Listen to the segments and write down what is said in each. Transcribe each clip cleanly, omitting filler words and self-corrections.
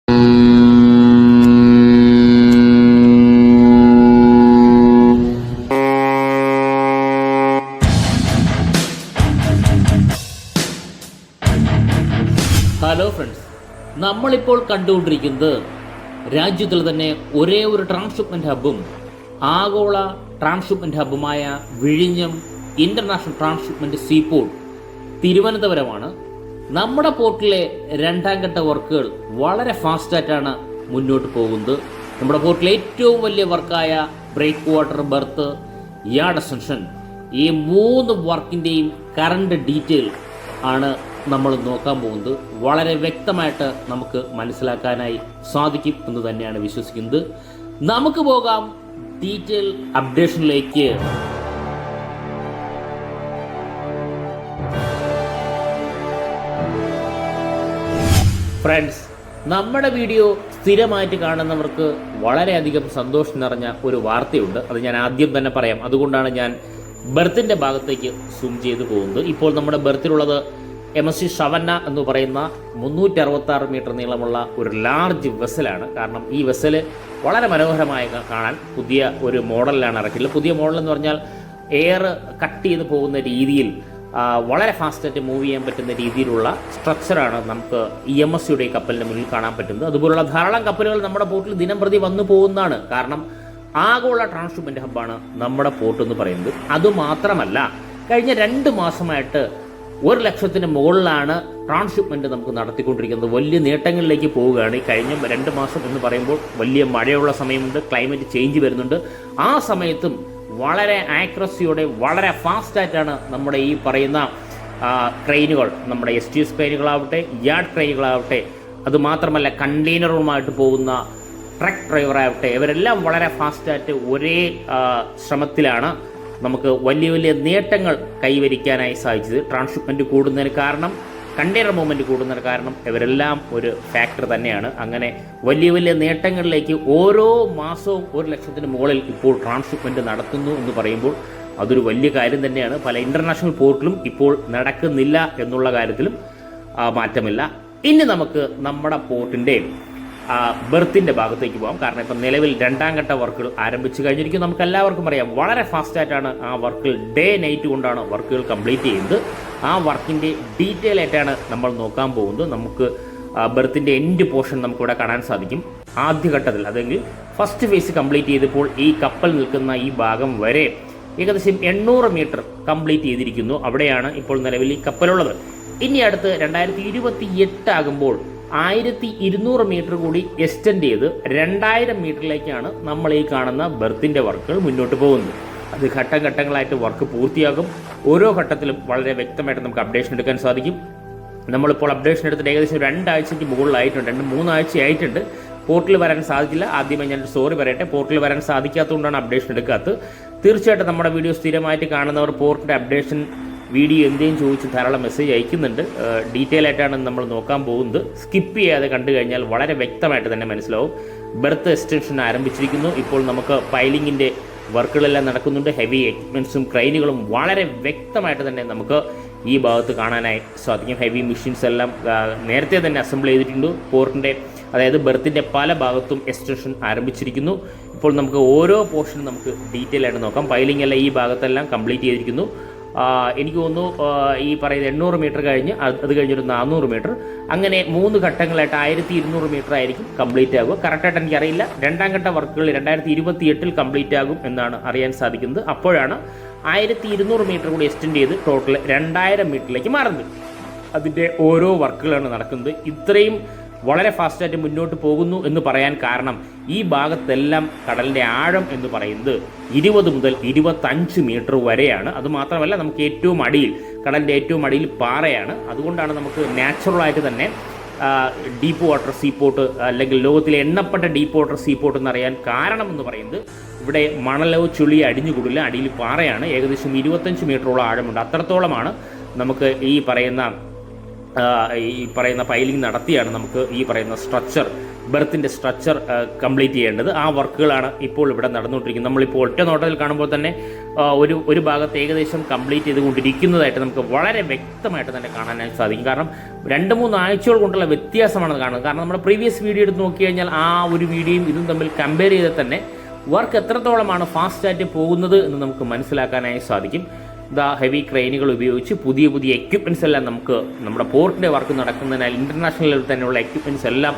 Hello friends, നമ്മളിപ്പോൾ കണ്ടുകൊണ്ടിരിക്കുന്നത് രാജ്യത്തിൽ തന്നെ ഒരേ ഒരു ട്രാൻസ്ഷിപ്മെൻറ്റ് ഹബ്ബും ആഗോള ട്രാൻസ്ഷിപ്മെൻറ്റ് ഹബ്ബുമായ വിഴിഞ്ഞം ഇൻ്റർനാഷണൽ ട്രാൻസ്ഷിപ്മെൻറ്റ് സീപോർട്ട് തിരുവനന്തപുരമാണ്. നമ്മുടെ പോർട്ടിലെ രണ്ടാം ഘട്ട വർക്കുകൾ വളരെ ഫാസ്റ്റായിട്ടാണ് മുന്നോട്ട് പോകുന്നത്. നമ്മുടെ പോർട്ടിലെ ഏറ്റവും വലിയ വർക്കായ breakwater, berth, yard extension, ഈ 3 വർക്കിൻ്റെയും കറണ്ട് ഡീറ്റെയിൽ ആണ് നമ്മൾ നോക്കാൻ പോകുന്നത്. വളരെ വ്യക്തമായിട്ട് നമുക്ക് മനസ്സിലാക്കാനായി സാധിക്കും എന്ന് തന്നെയാണ് വിശ്വസിക്കുന്നത്. നമുക്ക് പോകാം ഡീറ്റെയിൽ അപ്ഡേഷനിലേക്ക്. ഫ്രണ്ട്സ്, നമ്മുടെ വീഡിയോ സ്ഥിരമായിട്ട് കാണുന്നവർക്ക് വളരെയധികം സന്തോഷം നിറഞ്ഞ ഒരു വാർത്തയുണ്ട്. അത് ഞാൻ ആദ്യം തന്നെ പറയാം. അതുകൊണ്ടാണ് ഞാൻ ബർത്തിൻ്റെ ഭാഗത്തേക്ക് സൂം ചെയ്ത് പോകുന്നത്. ഇപ്പോൾ നമ്മുടെ ബർത്തിലുള്ളത് MSC ഷവന്ന എന്ന് പറയുന്ന 366 മീറ്റർ നീളമുള്ള ഒരു ലാർജ് വെസലാണ്. കാരണം ഈ വെസല് വളരെ മനോഹരമായി കാണാൻ പുതിയ ഒരു മോഡലിലാണ് ഇറക്കിയിട്ടുള്ളത്. പുതിയ മോഡൽ എന്ന് പറഞ്ഞാൽ എയർ കട്ട് ചെയ്ത് പോകുന്ന രീതിയിൽ വളരെ ഫാസ്റ്റായിട്ട് മൂവ് ചെയ്യാൻ പറ്റുന്ന രീതിയിലുള്ള സ്ട്രക്ചറാണ് നമുക്ക് MSCയുടെ കപ്പലിന് മുന്നിൽ കാണാൻ പറ്റുന്നത്. അതുപോലുള്ള ധാരാളം കപ്പലുകൾ നമ്മുടെ പോർട്ടിൽ ദിനം പ്രതി വന്നു പോകുന്നതാണ്. കാരണം ആഗോള ട്രാൻസ്ഷിപ്മെൻറ്റ് ഹബ്ബാണ് നമ്മുടെ പോർട്ട് എന്ന് പറയുന്നത്. അതുമാത്രമല്ല, കഴിഞ്ഞ 2 മാസമായിട്ട് 1 ലക്ഷത്തിന് മുകളിലാണ് ട്രാൻസ്ഷിപ്മെൻറ്റ് നമുക്ക് നടത്തിക്കൊണ്ടിരിക്കുന്നത്. വലിയ നേട്ടങ്ങളിലേക്ക് പോവുകയാണ്. ഈ കഴിഞ്ഞ 2 മാസം എന്ന് പറയുമ്പോൾ വലിയ മഴയുള്ള സമയമുണ്ട്, ക്ലൈമറ്റ് ചേഞ്ച് വരുന്നുണ്ട്. ആ സമയത്തും വളരെ ആക്യുറസിയോടെ വളരെ ഫാസ്റ്റായിട്ടാണ് നമ്മുടെ ഈ പറയുന്ന ക്രെയിനുകൾ, നമ്മുടെ STS ക്രെയിനുകളാവട്ടെ, യാർഡ് ക്രെയിനുകളാവട്ടെ, അതുമാത്രമല്ല കണ്ടെയ്നറുമായിട്ട് പോകുന്ന ട്രക്ക് ഡ്രൈവറാവട്ടെ, ഇവരെല്ലാം വളരെ ഫാസ്റ്റായിട്ട് ഒരേ ശ്രമത്തിലാണ് നമുക്ക് വലിയ വലിയ നേട്ടങ്ങൾ കൈവരിക്കാനായി സാധിച്ചത്. ട്രാൻസ്ഷിപ്മെൻറ്റ് കൂടുന്നതിന് കാരണം, കണ്ടെയ്നർ മൂവ്മെൻറ്റ് കൂടുന്നതിന് കാരണം ഇവരെല്ലാം ഒരു ഫാക്ടർ തന്നെയാണ്. അങ്ങനെ വലിയ വലിയ നേട്ടങ്ങളിലേക്ക് ഓരോ മാസവും 1 ലക്ഷത്തിന് മുകളിൽ ഇപ്പോൾ ട്രാൻസ്ഷിപ്മെൻറ്റ് നടത്തുന്നു എന്ന് പറയുമ്പോൾ അതൊരു വലിയ കാര്യം തന്നെയാണ്. പല ഇൻ്റർനാഷണൽ പോർട്ടിലും ഇപ്പോൾ നടക്കുന്നില്ല എന്നുള്ള കാര്യത്തിലും മാറ്റമില്ല. ഇനി നമുക്ക് നമ്മുടെ പോർട്ടിൻ്റെ ബർത്തിൻ്റെ ഭാഗത്തേക്ക് പോകാം. കാരണം ഇപ്പം നിലവിൽ 2ാം ഘട്ട വർക്കുകൾ ആരംഭിച്ചു കഴിഞ്ഞിരിക്കും. നമുക്ക് എല്ലാവർക്കും അറിയാം, വളരെ ഫാസ്റ്റായിട്ടാണ് ആ വർക്കുകൾ, ഡേ നൈറ്റ് കൊണ്ടാണ് വർക്കുകൾ കംപ്ലീറ്റ് ചെയ്യുന്നത്. ആ വർക്കിൻ്റെ ഡീറ്റെയിൽ ആയിട്ടാണ് നമ്മൾ നോക്കാൻ പോകുന്നത്. നമുക്ക് ബർത്തിൻ്റെ എൻഡ് പോർഷൻ നമുക്കിവിടെ കാണാൻ സാധിക്കും. ആദ്യഘട്ടത്തിൽ, അതെങ്കിൽ ഫസ്റ്റ് ഫേസ് കംപ്ലീറ്റ് ചെയ്തപ്പോൾ ഈ കപ്പൽ നിൽക്കുന്ന ഈ ഭാഗം വരെ ഏകദേശം 800 മീറ്റർ കംപ്ലീറ്റ് ചെയ്തിരിക്കുന്നു. അവിടെയാണ് ഇപ്പോൾ നിലവിൽ ഈ കപ്പലുള്ളത്. ഇനി അടുത്ത് 2028 ആകുമ്പോൾ 1200 മീറ്റർ കൂടി എക്സ്റ്റെൻഡ് ചെയ്ത് 2000 മീറ്ററിലേക്കാണ് നമ്മൾ ഈ കാണുന്ന ബർത്തിൻ്റെ വർക്കുകൾ മുന്നോട്ട് പോകുന്നത്. അത് ഘട്ടം ഘട്ടങ്ങളായിട്ട് വർക്ക് പൂർത്തിയാകും. ഓരോ ഘട്ടത്തിലും വളരെ വ്യക്തമായിട്ട് നമുക്ക് അപ്ഡേഷൻ എടുക്കാൻ സാധിക്കും. നമ്മളിപ്പോൾ അപ്ഡേഷൻ എടുത്തിട്ട് ഏകദേശം 2 ആഴ്ചയ്ക്ക് മുകളിലായിട്ടുണ്ട്, 2-3 ആഴ്ചയായിട്ടുണ്ട്. പോർട്ടിൽ വരാൻ സാധിച്ചില്ല. ആദ്യമേ ഞാൻ സോറി പറയട്ടെ, പോർട്ടിൽ വരാൻ സാധിക്കാത്തതുകൊണ്ടാണ് അപ്ഡേഷൻ എടുക്കാത്തത്. തീർച്ചയായിട്ടും നമ്മുടെ വീഡിയോ സ്ഥിരമായിട്ട് കാണുന്നവർ പോർട്ടിൻ്റെ അപ്ഡേഷൻ വീഡിയോ എന്തെങ്കിലും ചോദിച്ച് ധാരാളം മെസ്സേജ് അയക്കുന്നുണ്ട്. ഡീറ്റെയിൽ ആയിട്ടാണ് നമ്മൾ നോക്കാൻ പോകുന്നത്. സ്കിപ്പ് ചെയ്യാതെ കണ്ടു കഴിഞ്ഞാൽ വളരെ വ്യക്തമായിട്ട് തന്നെ മനസ്സിലാവും. ബർത്ത് എക്സ്റ്റൻഷൻ ആരംഭിച്ചിരിക്കുന്നു. ഇപ്പോൾ നമുക്ക് പൈലിങ്ങിൻ്റെ വർക്കുകളെല്ലാം നടക്കുന്നുണ്ട്. ഹെവി എക്യുപ്മെൻറ്റ്സും ക്രെയിനുകളും വളരെ വ്യക്തമായിട്ട് തന്നെ നമുക്ക് ഈ ഭാഗത്ത് കാണാനായി സാധിക്കും. ഹെവി മെഷീൻസ് എല്ലാം നേരത്തെ തന്നെ അസംബിൾ ചെയ്തിട്ടുണ്ട്. പോർട്ടിൻ്റെ, അതായത് ബർത്തിൻ്റെ പല ഭാഗത്തും എക്സ്റ്റൻഷൻ ആരംഭിച്ചിരിക്കുന്നു. ഇപ്പോൾ നമുക്ക് ഓരോ പോർഷനും നമുക്ക് ഡീറ്റെയിൽ ആയിട്ട് നോക്കാം. പൈലിംഗ് എല്ലാം ഈ ഭാഗത്തെല്ലാം കംപ്ലീറ്റ് ചെയ്തിരിക്കുന്നു. എനിക്ക് തോന്നുന്നു ഈ പറയുന്ന 800 മീറ്റർ കഴിഞ്ഞ് അത് കഴിഞ്ഞൊരു 400 മീറ്റർ, അങ്ങനെ 3 ഘട്ടങ്ങളായിട്ട് 1200 മീറ്റർ ആയിരിക്കും കംപ്ലീറ്റ് ആകുക. കറക്റ്റായിട്ട് എനിക്കറിയില്ല. 2ാം ഘട്ട വർക്കുകൾ 2028 കംപ്ലീറ്റ് ആകും എന്നാണ് അറിയാൻ സാധിക്കുന്നത്. അപ്പോഴാണ് 1200 മീറ്റർ കൂടി എക്സ്റ്റെൻഡ് ചെയ്ത് ടോട്ടൽ 2000 മീറ്ററിലേക്ക് മാറുന്നത്. അതിൻ്റെ ഓരോ വർക്കുകളാണ് നടക്കുന്നത്. ഇത്രയും വളരെ ഫാസ്റ്റായിട്ട് മുന്നോട്ട് പോകുന്നു എന്ന് പറയാൻ കാരണം, ഈ ഭാഗത്തെല്ലാം കടലിൻ്റെ ആഴം എന്ന് പറയുന്നത് 20 മുതൽ 25 മീറ്റർ വരെയാണ്. അതുമാത്രമല്ല, നമുക്ക് ഏറ്റവും അടിയിൽ, കടലിൻ്റെ ഏറ്റവും അടിയിൽ പാറയാണ്. അതുകൊണ്ടാണ് നമുക്ക് നാച്ചുറലായിട്ട് തന്നെ ഡീപ്പ് വാട്ടർ സീപോർട്ട്, അല്ലെങ്കിൽ ലോകത്തിലെ എണ്ണപ്പെട്ട ഡീപ്പ് വാട്ടർ സീപോർട്ട് എന്നറിയാൻ കാരണം എന്ന് പറയുന്നത്, ഇവിടെ മണലോ ചുളിയോ അടിഞ്ഞുകൂടില്ല, അടിയിൽ പാറയാണ്. ഏകദേശം 25 മീറ്ററോളം ആഴമുണ്ട്. അത്രത്തോളമാണ് നമുക്ക് ഈ പറയുന്ന പൈലിംഗ് നടത്തിയാണ് നമുക്ക് ഈ പറയുന്ന സ്ട്രക്ചർ, ബർത്തിൻ്റെ സ്ട്രക്ചർ കംപ്ലീറ്റ് ചെയ്യേണ്ടത്. ആ വർക്കുകളാണ് ഇപ്പോൾ ഇവിടെ നടന്നുകൊണ്ടിരിക്കുന്നത്. നമ്മളിപ്പോൾ ഒറ്റ നോട്ടത്തിൽ കാണുമ്പോൾ തന്നെ ഒരു ഭാഗത്ത് ഏകദേശം കംപ്ലീറ്റ് ചെയ്തുകൊണ്ടിരിക്കുന്നതായിട്ട് നമുക്ക് വളരെ വ്യക്തമായിട്ട് തന്നെ കാണാനായി സാധിക്കും. കാരണം 2-3 ആഴ്ചകൾ കൊണ്ടുള്ള വ്യത്യാസമാണ് കാണുന്നത്. കാരണം നമ്മുടെ പ്രീവിയസ് വീഡിയോ എടുത്ത് നോക്കി കഴിഞ്ഞാൽ ആ ഒരു വീഡിയോയും ഇതും തമ്മിൽ കമ്പയർ ചെയ്താൽ തന്നെ വർക്ക് എത്രത്തോളമാണ് ഫാസ്റ്റായിട്ട് പോകുന്നത് എന്ന് നമുക്ക് മനസ്സിലാക്കാനായി സാധിക്കും. ഹെവി ക്രെയിനുകൾ ഉപയോഗിച്ച് പുതിയ എക്യുപ്മെൻറ്റ്സ് എല്ലാം നമുക്ക് നമ്മുടെ പോർട്ടിൻ്റെ വർക്ക് നടക്കുന്നതിനാൽ ഇൻ്റർനാഷണൽ ലെവലിൽ തന്നെയുള്ള എക്യുപ്മെൻറ്റ്സ് എല്ലാം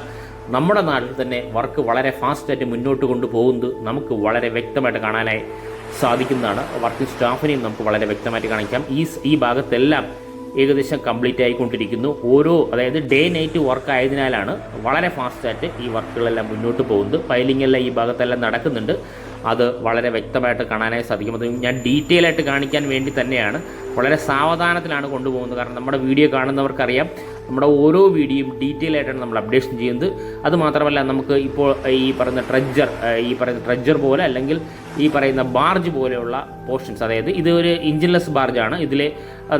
നമ്മുടെ നാട്ടിൽ തന്നെ വർക്ക് വളരെ ഫാസ്റ്റായിട്ട് മുന്നോട്ട് കൊണ്ടുപോകുന്നത് നമുക്ക് വളരെ വ്യക്തമായിട്ട് കാണാനായി സാധിക്കുന്നതാണ്. വർക്കിംഗ് സ്റ്റാഫിനെയും നമുക്ക് വളരെ വ്യക്തമായിട്ട് കാണിക്കാം. ഈ ഭാഗത്തെല്ലാം ഏകദേശം കംപ്ലീറ്റ് ആയിക്കൊണ്ടിരിക്കുന്നു. അതായത് ഡേ നൈറ്റ് വർക്ക് ആയതിനാലാണ് വളരെ ഫാസ്റ്റായിട്ട് ഈ വർക്കുകളെല്ലാം മുന്നോട്ട് പോകുന്നത്. പൈലിംഗ് എല്ലാം ഈ ഭാഗത്തെല്ലാം നടക്കുന്നുണ്ട്. അത് വളരെ വ്യക്തമായിട്ട് കാണാനായി സാധിക്കും. അത് ഞാൻ ഡീറ്റെയിൽ ആയിട്ട് കാണിക്കാൻ വേണ്ടി തന്നെയാണ്, വളരെ സാവധാനത്തിലാണ് കൊണ്ടുപോകുന്നത്. കാരണം നമ്മുടെ വീഡിയോ കാണുന്നവർക്കറിയാം, നമ്മുടെ ഓരോ വീഡിയോയും ഡീറ്റെയിൽ ആയിട്ടാണ് നമ്മൾ അപ്ഡേഷൻ ചെയ്യുന്നത്. അതുമാത്രമല്ല, നമുക്ക് ഇപ്പോൾ ഈ പറയുന്ന ട്രഡ്ജർ പോലെ അല്ലെങ്കിൽ ഈ പറയുന്ന ബാർജ് പോലെയുള്ള പോർഷൻസ്, അതായത് ഇത് ഒരു ഇഞ്ചിൻലെസ് ബാർജാണ്. ഇതിൽ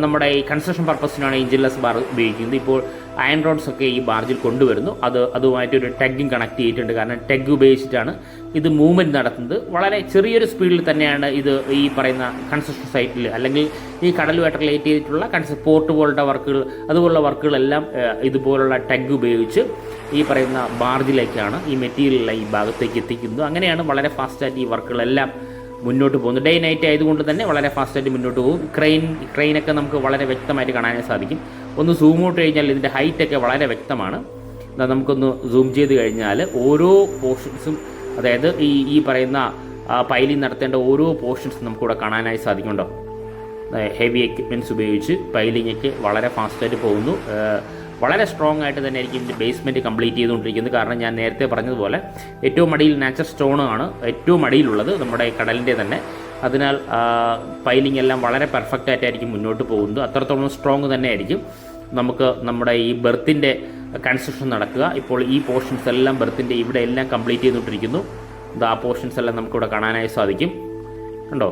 നമ്മുടെ ഈ കൺസ്ട്രക്ഷൻ പർപ്പസിനാണ് ഇഞ്ചിൻലെസ് ബാർ ഉപയോഗിക്കുന്നത്. ഇപ്പോൾ അയൺ റോഡ്സ് ഒക്കെ ഈ ബാർജിൽ കൊണ്ടുവരുന്നു. അതുമായിട്ടൊരു ടെഗും കണക്ട് ചെയ്തിട്ടുണ്ട്. കാരണം ടെഗ് ഉപയോഗിച്ചിട്ടാണ് ഇത് മൂവ്മെൻറ്റ് നടത്തുന്നത്. വളരെ ചെറിയൊരു സ്പീഡിൽ തന്നെയാണ് ഇത് ഈ പറയുന്ന കൺസ്ട്രക്ഷൻ സൈറ്റിൽ അല്ലെങ്കിൽ ഈ കടലുമായിട്ട് റിലേറ്റ് ചെയ്തിട്ടുള്ള പോർട്ട് പോലുള്ള വർക്കുകൾ, അതുപോലുള്ള വർക്കുകളെല്ലാം ഇതുപോലുള്ള ടെഗ് ഉപയോഗിച്ച് ഈ പറയുന്ന ബാർജിലേക്കാണ് ഈ മെറ്റീരിയൽ ഈ ഭാഗത്തേക്ക് എത്തിക്കുന്നത്. അങ്ങനെയാണ് വളരെ ഫാസ്റ്റായിട്ട് ഈ വർക്കുകളെല്ലാം മുന്നോട്ട് പോകുന്നത്. ഡേ നൈറ്റ് ആയതുകൊണ്ട് തന്നെ വളരെ ഫാസ്റ്റായിട്ട് മുന്നോട്ട് പോകും. ക്രെയിനൊക്കെ നമുക്ക് വളരെ വ്യക്തമായിട്ട് കാണാനേ സാധിക്കും. ഒന്ന് സൂം ഔട്ട് കഴിഞ്ഞാൽ ഇതിൻ്റെ ഹൈറ്റൊക്കെ വളരെ വ്യക്തമാണ്. നമുക്കൊന്ന് സൂം ചെയ്ത് കഴിഞ്ഞാൽ ഓരോ പോർഷൻസും, അതായത് ഈ പറയുന്ന പൈലിംഗ് നടത്തേണ്ട ഓരോ പോർഷൻസും നമുക്കിവിടെ കാണാനായി സാധിക്കുന്നുണ്ടോ. ഹെവി എക്യുപ്മെൻറ്റ്സ് ഉപയോഗിച്ച് പൈലിങ്ങൊക്കെ വളരെ ഫാസ്റ്റായിട്ട് പോകുന്നു. വളരെ സ്ട്രോങ് ആയിട്ട് തന്നെ ആയിരിക്കും ഇതിൻ്റെ ബേസ്മെൻറ്റ് കംപ്ലീറ്റ് ചെയ്തുകൊണ്ടിരിക്കുന്നത്. കാരണം ഞാൻ നേരത്തെ പറഞ്ഞതുപോലെ ഏറ്റവും അടിയിൽ നാച്ചുറൽ സ്റ്റോണാണ് ഏറ്റവും അടിയിലുള്ളത്, നമ്മുടെ കടലിൻ്റെ തന്നെ. അതിനാൽ പൈലിംഗ് എല്ലാം വളരെ പെർഫെക്റ്റ് ആയിട്ടായിരിക്കും മുന്നോട്ട് പോകുന്നത്. അത്രത്തോളം സ്ട്രോങ് തന്നെ ആയിരിക്കും. നമുക്ക് നമ്മുടെ ഈ ബെർത്തിൻ്റെ കൺസ്ട്രക്ഷൻ നടക്കുക. ഇപ്പോൾ ഈ പോർഷൻസ് എല്ലാം ബെർത്തിൻ്റെ ഇവിടെ എല്ലാം കംപ്ലീറ്റ് ചെയ്തുകൊണ്ടിരിക്കുന്നു. ആ പോർഷൻസ് എല്ലാം നമുക്കിവിടെ കാണാനായി സാധിക്കും. കണ്ടോ,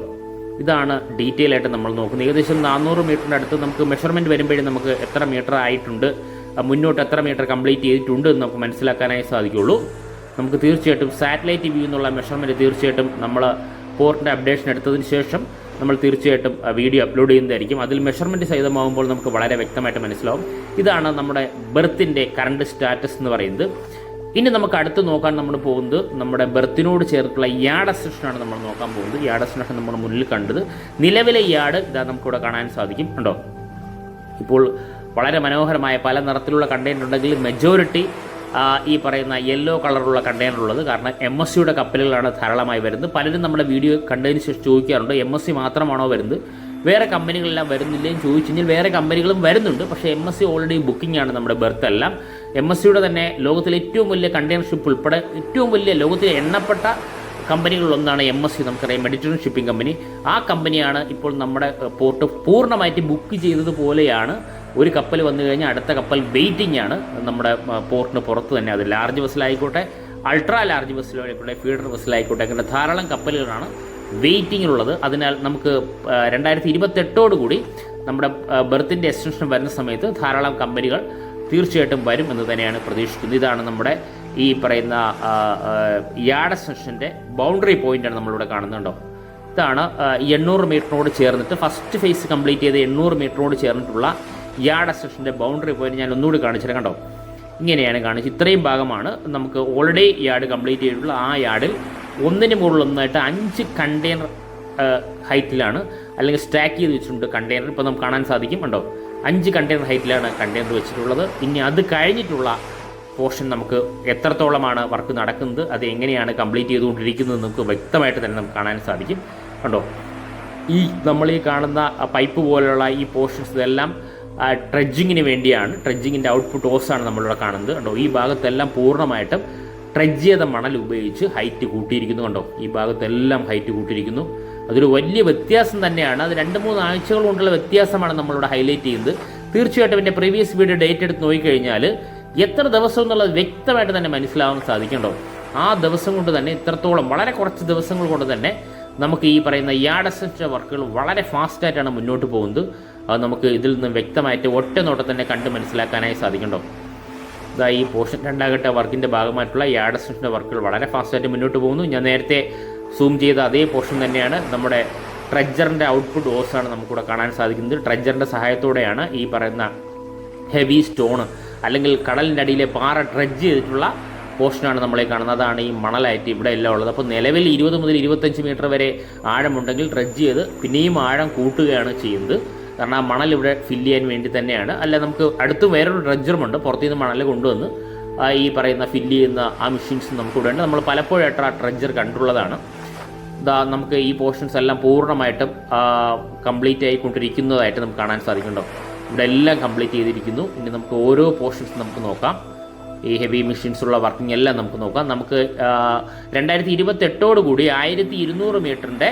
ഇതാണ് ഡീറ്റെയിൽ ആയിട്ട് നമ്മൾ നോക്കുന്നത്. ഏകദേശം 400 മീറ്ററിൻ്റെ അടുത്ത് നമുക്ക് മെഷർമെൻറ്റ് വരുമ്പോഴേ നമുക്ക് എത്ര മീറ്റർ ആയിട്ടുണ്ട്, മുന്നോട്ട് എത്ര മീറ്റർ കംപ്ലീറ്റ് ചെയ്തിട്ടുണ്ട് എന്ന് നമുക്ക് മനസ്സിലാക്കാനായി സാധിക്കുള്ളൂ. നമുക്ക് തീർച്ചയായിട്ടും സാറ്റലൈറ്റ് വ്യൂ എന്നുള്ള മെഷർമെൻറ്റ് തീർച്ചയായിട്ടും നമ്മൾ പോർട്ടിൻ്റെ അപ്ഡേഷൻ എടുത്തതിന് ശേഷം നമ്മൾ തീർച്ചയായിട്ടും വീഡിയോ അപ്ലോഡ് ചെയ്യുന്നതായിരിക്കും. അതിൽ മെഷർമെൻറ്റ് സഹിതമാകുമ്പോൾ നമുക്ക് വളരെ വ്യക്തമായിട്ട് മനസ്സിലാവും. ഇതാണ് നമ്മുടെ ബെർത്തിൻ്റെ കറണ്ട് സ്റ്റാറ്റസ് എന്ന് പറയുന്നത്. ഇനി നമുക്ക് അടുത്ത് നോക്കാൻ നമ്മൾ പോകുന്നത് നമ്മുടെ ബെർത്തിനോട് ചേർത്തുള്ള യാർഡ് എക്സ്റ്റൻഷനാണ് നമ്മൾ നോക്കാൻ പോകുന്നത്. യാർഡ് എക്സ്റ്റൻഷൻ നമ്മൾ മുന്നിൽ കണ്ടത്. നിലവിലെ യാർഡ് ഇതാ നമുക്കിവിടെ കാണാൻ സാധിക്കും. കണ്ടോ, ഇപ്പോൾ വളരെ മനോഹരമായ പല നിറത്തിലുള്ള കണ്ടെയ്നർ ഉണ്ടെങ്കിൽ മെജോറിറ്റി ഈ പറയുന്ന യെല്ലോ കളറുള്ള കണ്ടെയ്നർ ഉള്ളത്. കാരണം MSCയുടെ കപ്പലുകളാണ് ധാരാളമായി വരുന്നത്. പലരും നമ്മുടെ വീഡിയോ കണ്ടതിന് ശേഷം ചോദിക്കാറുണ്ട്, MSC മാത്രമാണോ വരുന്നത്, വേറെ കമ്പനികളെല്ലാം വരുന്നില്ലേന്ന് ചോദിച്ചു കഴിഞ്ഞാൽ വേറെ കമ്പനികളും വരുന്നുണ്ട്. പക്ഷേ MSC ഓൾറെഡി ബുക്കിംഗ് ആണ് നമ്മുടെ ബെർത്ത് എല്ലാം. MSCയുടെ തന്നെ ലോകത്തിലെ ഏറ്റവും വലിയ കണ്ടെയ്നർ ഷിപ്പ് ഉൾപ്പെടെ ഏറ്റവും വലിയ ലോകത്തിലെ എണ്ണപ്പെട്ട കമ്പനികളിലൊന്നാണ് MSC. നമുക്കറിയാം, മെഡിറ്ററേനിയൻ ഷിപ്പിംഗ് കമ്പനി. ആ കമ്പനിയാണ് ഇപ്പോൾ നമ്മുടെ പോർട്ട് പൂർണ്ണമായിട്ട് ബുക്ക് ചെയ്തതുപോലെയാണ്. ഒരു കപ്പൽ വന്നു കഴിഞ്ഞാൽ അടുത്ത കപ്പൽ വെയിറ്റിംഗ് ആണ് നമ്മുടെ പോർട്ടിന് പുറത്ത് തന്നെ. അത് ലാർജ് വെസലായിക്കോട്ടെ, അൾട്രാ ലാർജ് വെസലായിക്കോട്ടെ, ഫീഡർ വെസലായിക്കോട്ടെ, അങ്ങനെ ധാരാളം കപ്പലുകളാണ് വെയിറ്റിങ്ങിലുള്ളത്. അതിനാൽ നമുക്ക് 2028 കൂടി നമ്മുടെ ബെർത്തിൻ്റെ എക്സ്റ്റൻഷൻ വരുന്ന സമയത്ത് ധാരാളം കമ്പനികൾ തീർച്ചയായിട്ടും വരും എന്ന് തന്നെയാണ് പ്രതീക്ഷിക്കുന്നത്. ഇതാണ് നമ്മുടെ ഈ പറയുന്ന യാർഡ് എക്സ്റ്റൻഷൻ്റെ ബൗണ്ടറി പോയിൻ്റാണ് നമ്മളിവിടെ കാണുന്നുണ്ടോ. ഇതാണ് 800 മീറ്ററിനോട് ചേർന്നിട്ട് ഫസ്റ്റ് ഫേസ് കംപ്ലീറ്റ് ചെയ്ത് 800 മീറ്ററിനോട് ചേർന്നിട്ടുള്ള യാർഡ് എക്സ്റ്റൻഷൻ്റെ ബൗണ്ടറി പോയിന്റ് ഞാൻ ഒന്നുകൂടി കാണിച്ചിട്ട് കണ്ടോ. ഇങ്ങനെയാണ് കാണിച്ചത്. ഇത്രയും ഭാഗമാണ് നമുക്ക് ഓൾറെഡി യാർഡ് കംപ്ലീറ്റ് ചെയ്തിട്ടുള്ള. ആ യാർഡിൽ ഒന്നിന് മുകളിലൊന്നായിട്ട് 5 കണ്ടെയ്നർ ഹൈറ്റിലാണ് അല്ലെങ്കിൽ സ്റ്റാക്ക് ചെയ്ത് വെച്ചിട്ടുണ്ട് കണ്ടെയ്നർ. ഇപ്പോൾ നമുക്ക് കാണാൻ സാധിക്കും. കണ്ടോ, 5 കണ്ടെയ്നർ ഹൈറ്റിലാണ് കണ്ടെയ്നർ വെച്ചിട്ടുള്ളത്. ഇനി അത് കഴിഞ്ഞിട്ടുള്ള പോർഷൻ നമുക്ക് എത്രത്തോളമാണ് വർക്ക് നടക്കുന്നത്, അത് എങ്ങനെയാണ് കംപ്ലീറ്റ് ചെയ്തുകൊണ്ടിരിക്കുന്നത് നമുക്ക് വ്യക്തമായിട്ട് തന്നെ നമുക്ക് കാണാൻ സാധിക്കും. കണ്ടോ, നമ്മൾ ഈ കാണുന്ന പൈപ്പ് പോലെയുള്ള ഈ പോർഷൻസ് ഇതെല്ലാം ട്രെഡ്ജിങ്ങിന് വേണ്ടിയാണ്. ട്രെഡ്ജിങ്ങിൻ്റെ ഔട്ട്പുട്ട് ഓസാണ് നമ്മളിവിടെ കാണുന്നത്. കണ്ടോ, ഈ ഭാഗത്തെല്ലാം പൂർണ്ണമായിട്ടും ട്രെഡ്ജ് ചെയ്ത മണൽ ഉപയോഗിച്ച് ഹൈറ്റ് കൂട്ടിയിരിക്കുന്നു. കണ്ടോ, ഈ ഭാഗത്തെല്ലാം ഹൈറ്റ് കൂട്ടിയിരിക്കുന്നു. അതൊരു വലിയ വ്യത്യാസം തന്നെയാണ്. അത് 2-3 ആഴ്ചകൾ കൊണ്ടുള്ള വ്യത്യാസമാണ് നമ്മളിവിടെ ഹൈലൈറ്റ് ചെയ്യുന്നത്. തീർച്ചയായിട്ടും എൻ്റെ പ്രീവിയസ് വീഡിയോ ഡേറ്റ് എടുത്ത് നോക്കിക്കഴിഞ്ഞാൽ എത്ര ദിവസം എന്നുള്ളത് വ്യക്തമായിട്ട് തന്നെ മനസ്സിലാവാൻ സാധിക്കണ്ടോ. ആ ദിവസം കൊണ്ട് തന്നെ ഇത്രത്തോളം വളരെ കുറച്ച് ദിവസങ്ങൾ കൊണ്ട് തന്നെ നമുക്ക് ഈ പറയുന്ന യാർഡ് എക്സ്റ്റൻഷൻ വർക്കുകൾ വളരെ ഫാസ്റ്റായിട്ടാണ് മുന്നോട്ട് പോകുന്നത്. അത് നമുക്ക് ഇതിൽ നിന്ന് വ്യക്തമായിട്ട് ഒറ്റ നോട്ടം തന്നെ കണ്ട് മനസ്സിലാക്കാനായി സാധിക്കണ്ടോ. ഇതാ ഈ പോർഷൻ 2 വർക്കിൻ്റെ ഭാഗമായിട്ടുള്ള യാർഡ് എക്സ്റ്റൻഷൻ്റെ വർക്കുകൾ വളരെ ഫാസ്റ്റായിട്ട് മുന്നോട്ട് പോകുന്നു. ഞാൻ നേരത്തെ സൂം ചെയ്ത അതേ പോർഷൻ തന്നെയാണ് നമ്മുടെ ട്രെഡ്ജറിൻ്റെ ഔട്ട്പുട്ട് ഓസാണ് നമുക്കിവിടെ കാണാൻ സാധിക്കുന്നത്. ട്രെഡ്ജറിൻ്റെ സഹായത്തോടെയാണ് ഈ പറയുന്ന ഹെവി സ്റ്റോണ് അല്ലെങ്കിൽ കടലിൻ്റെ അടിയിലെ പാറ ഡ്രഡ്ജ് ചെയ്തിട്ടുള്ള പോർഷനാണ് നമ്മളെ കാണുന്നത്. അതാണ് ഈ മണലായിട്ട് ഇവിടെ എല്ലാം ഉള്ളത്. അപ്പോൾ നിലവിൽ 20 മുതൽ 25 മീറ്റർ വരെ ആഴമുണ്ടെങ്കിൽ ഡ്രഡ്ജ് ചെയ്ത് പിന്നെയും ആഴം കൂട്ടുകയാണ് ചെയ്യുന്നത്. കാരണം ആ മണൽ ഇവിടെ ഫില്ല് ചെയ്യാൻ വേണ്ടി തന്നെയാണ്. അല്ല, നമുക്ക് അടുത്ത് വേറൊരു ഡ്രഡ്ജറുമുണ്ട്, പുറത്തുനിന്ന് മണൽ കൊണ്ടുവന്ന് ഈ പറയുന്ന ഫില്ല് ചെയ്യുന്ന ആ മെഷീൻസ് നമുക്കിവിടെ ഉണ്ട്. നമ്മൾ പലപ്പോഴായിട്ട് ആ ഡ്രഡ്ജർ കണ്ടുള്ളതാണ്. നമുക്ക് ഈ പോർഷൻസ് എല്ലാം പൂർണ്ണമായിട്ടും കംപ്ലീറ്റ് ആയിക്കൊണ്ടിരിക്കുന്നതായിട്ട് നമുക്ക് കാണാൻ സാധിക്കുന്നുണ്ടോ. ഇവിടെ എല്ലാം കംപ്ലീറ്റ് ചെയ്തിരിക്കുന്നു. ഇനി നമുക്ക് ഓരോ പോർഷൻസ് നമുക്ക് നോക്കാം. ഈ ഹെവി മെഷീൻസുള്ള വർക്കിംഗ് എല്ലാം നമുക്ക് നോക്കാം. നമുക്ക് 2028 കൂടി 1200 മീറ്ററിൻ്റെ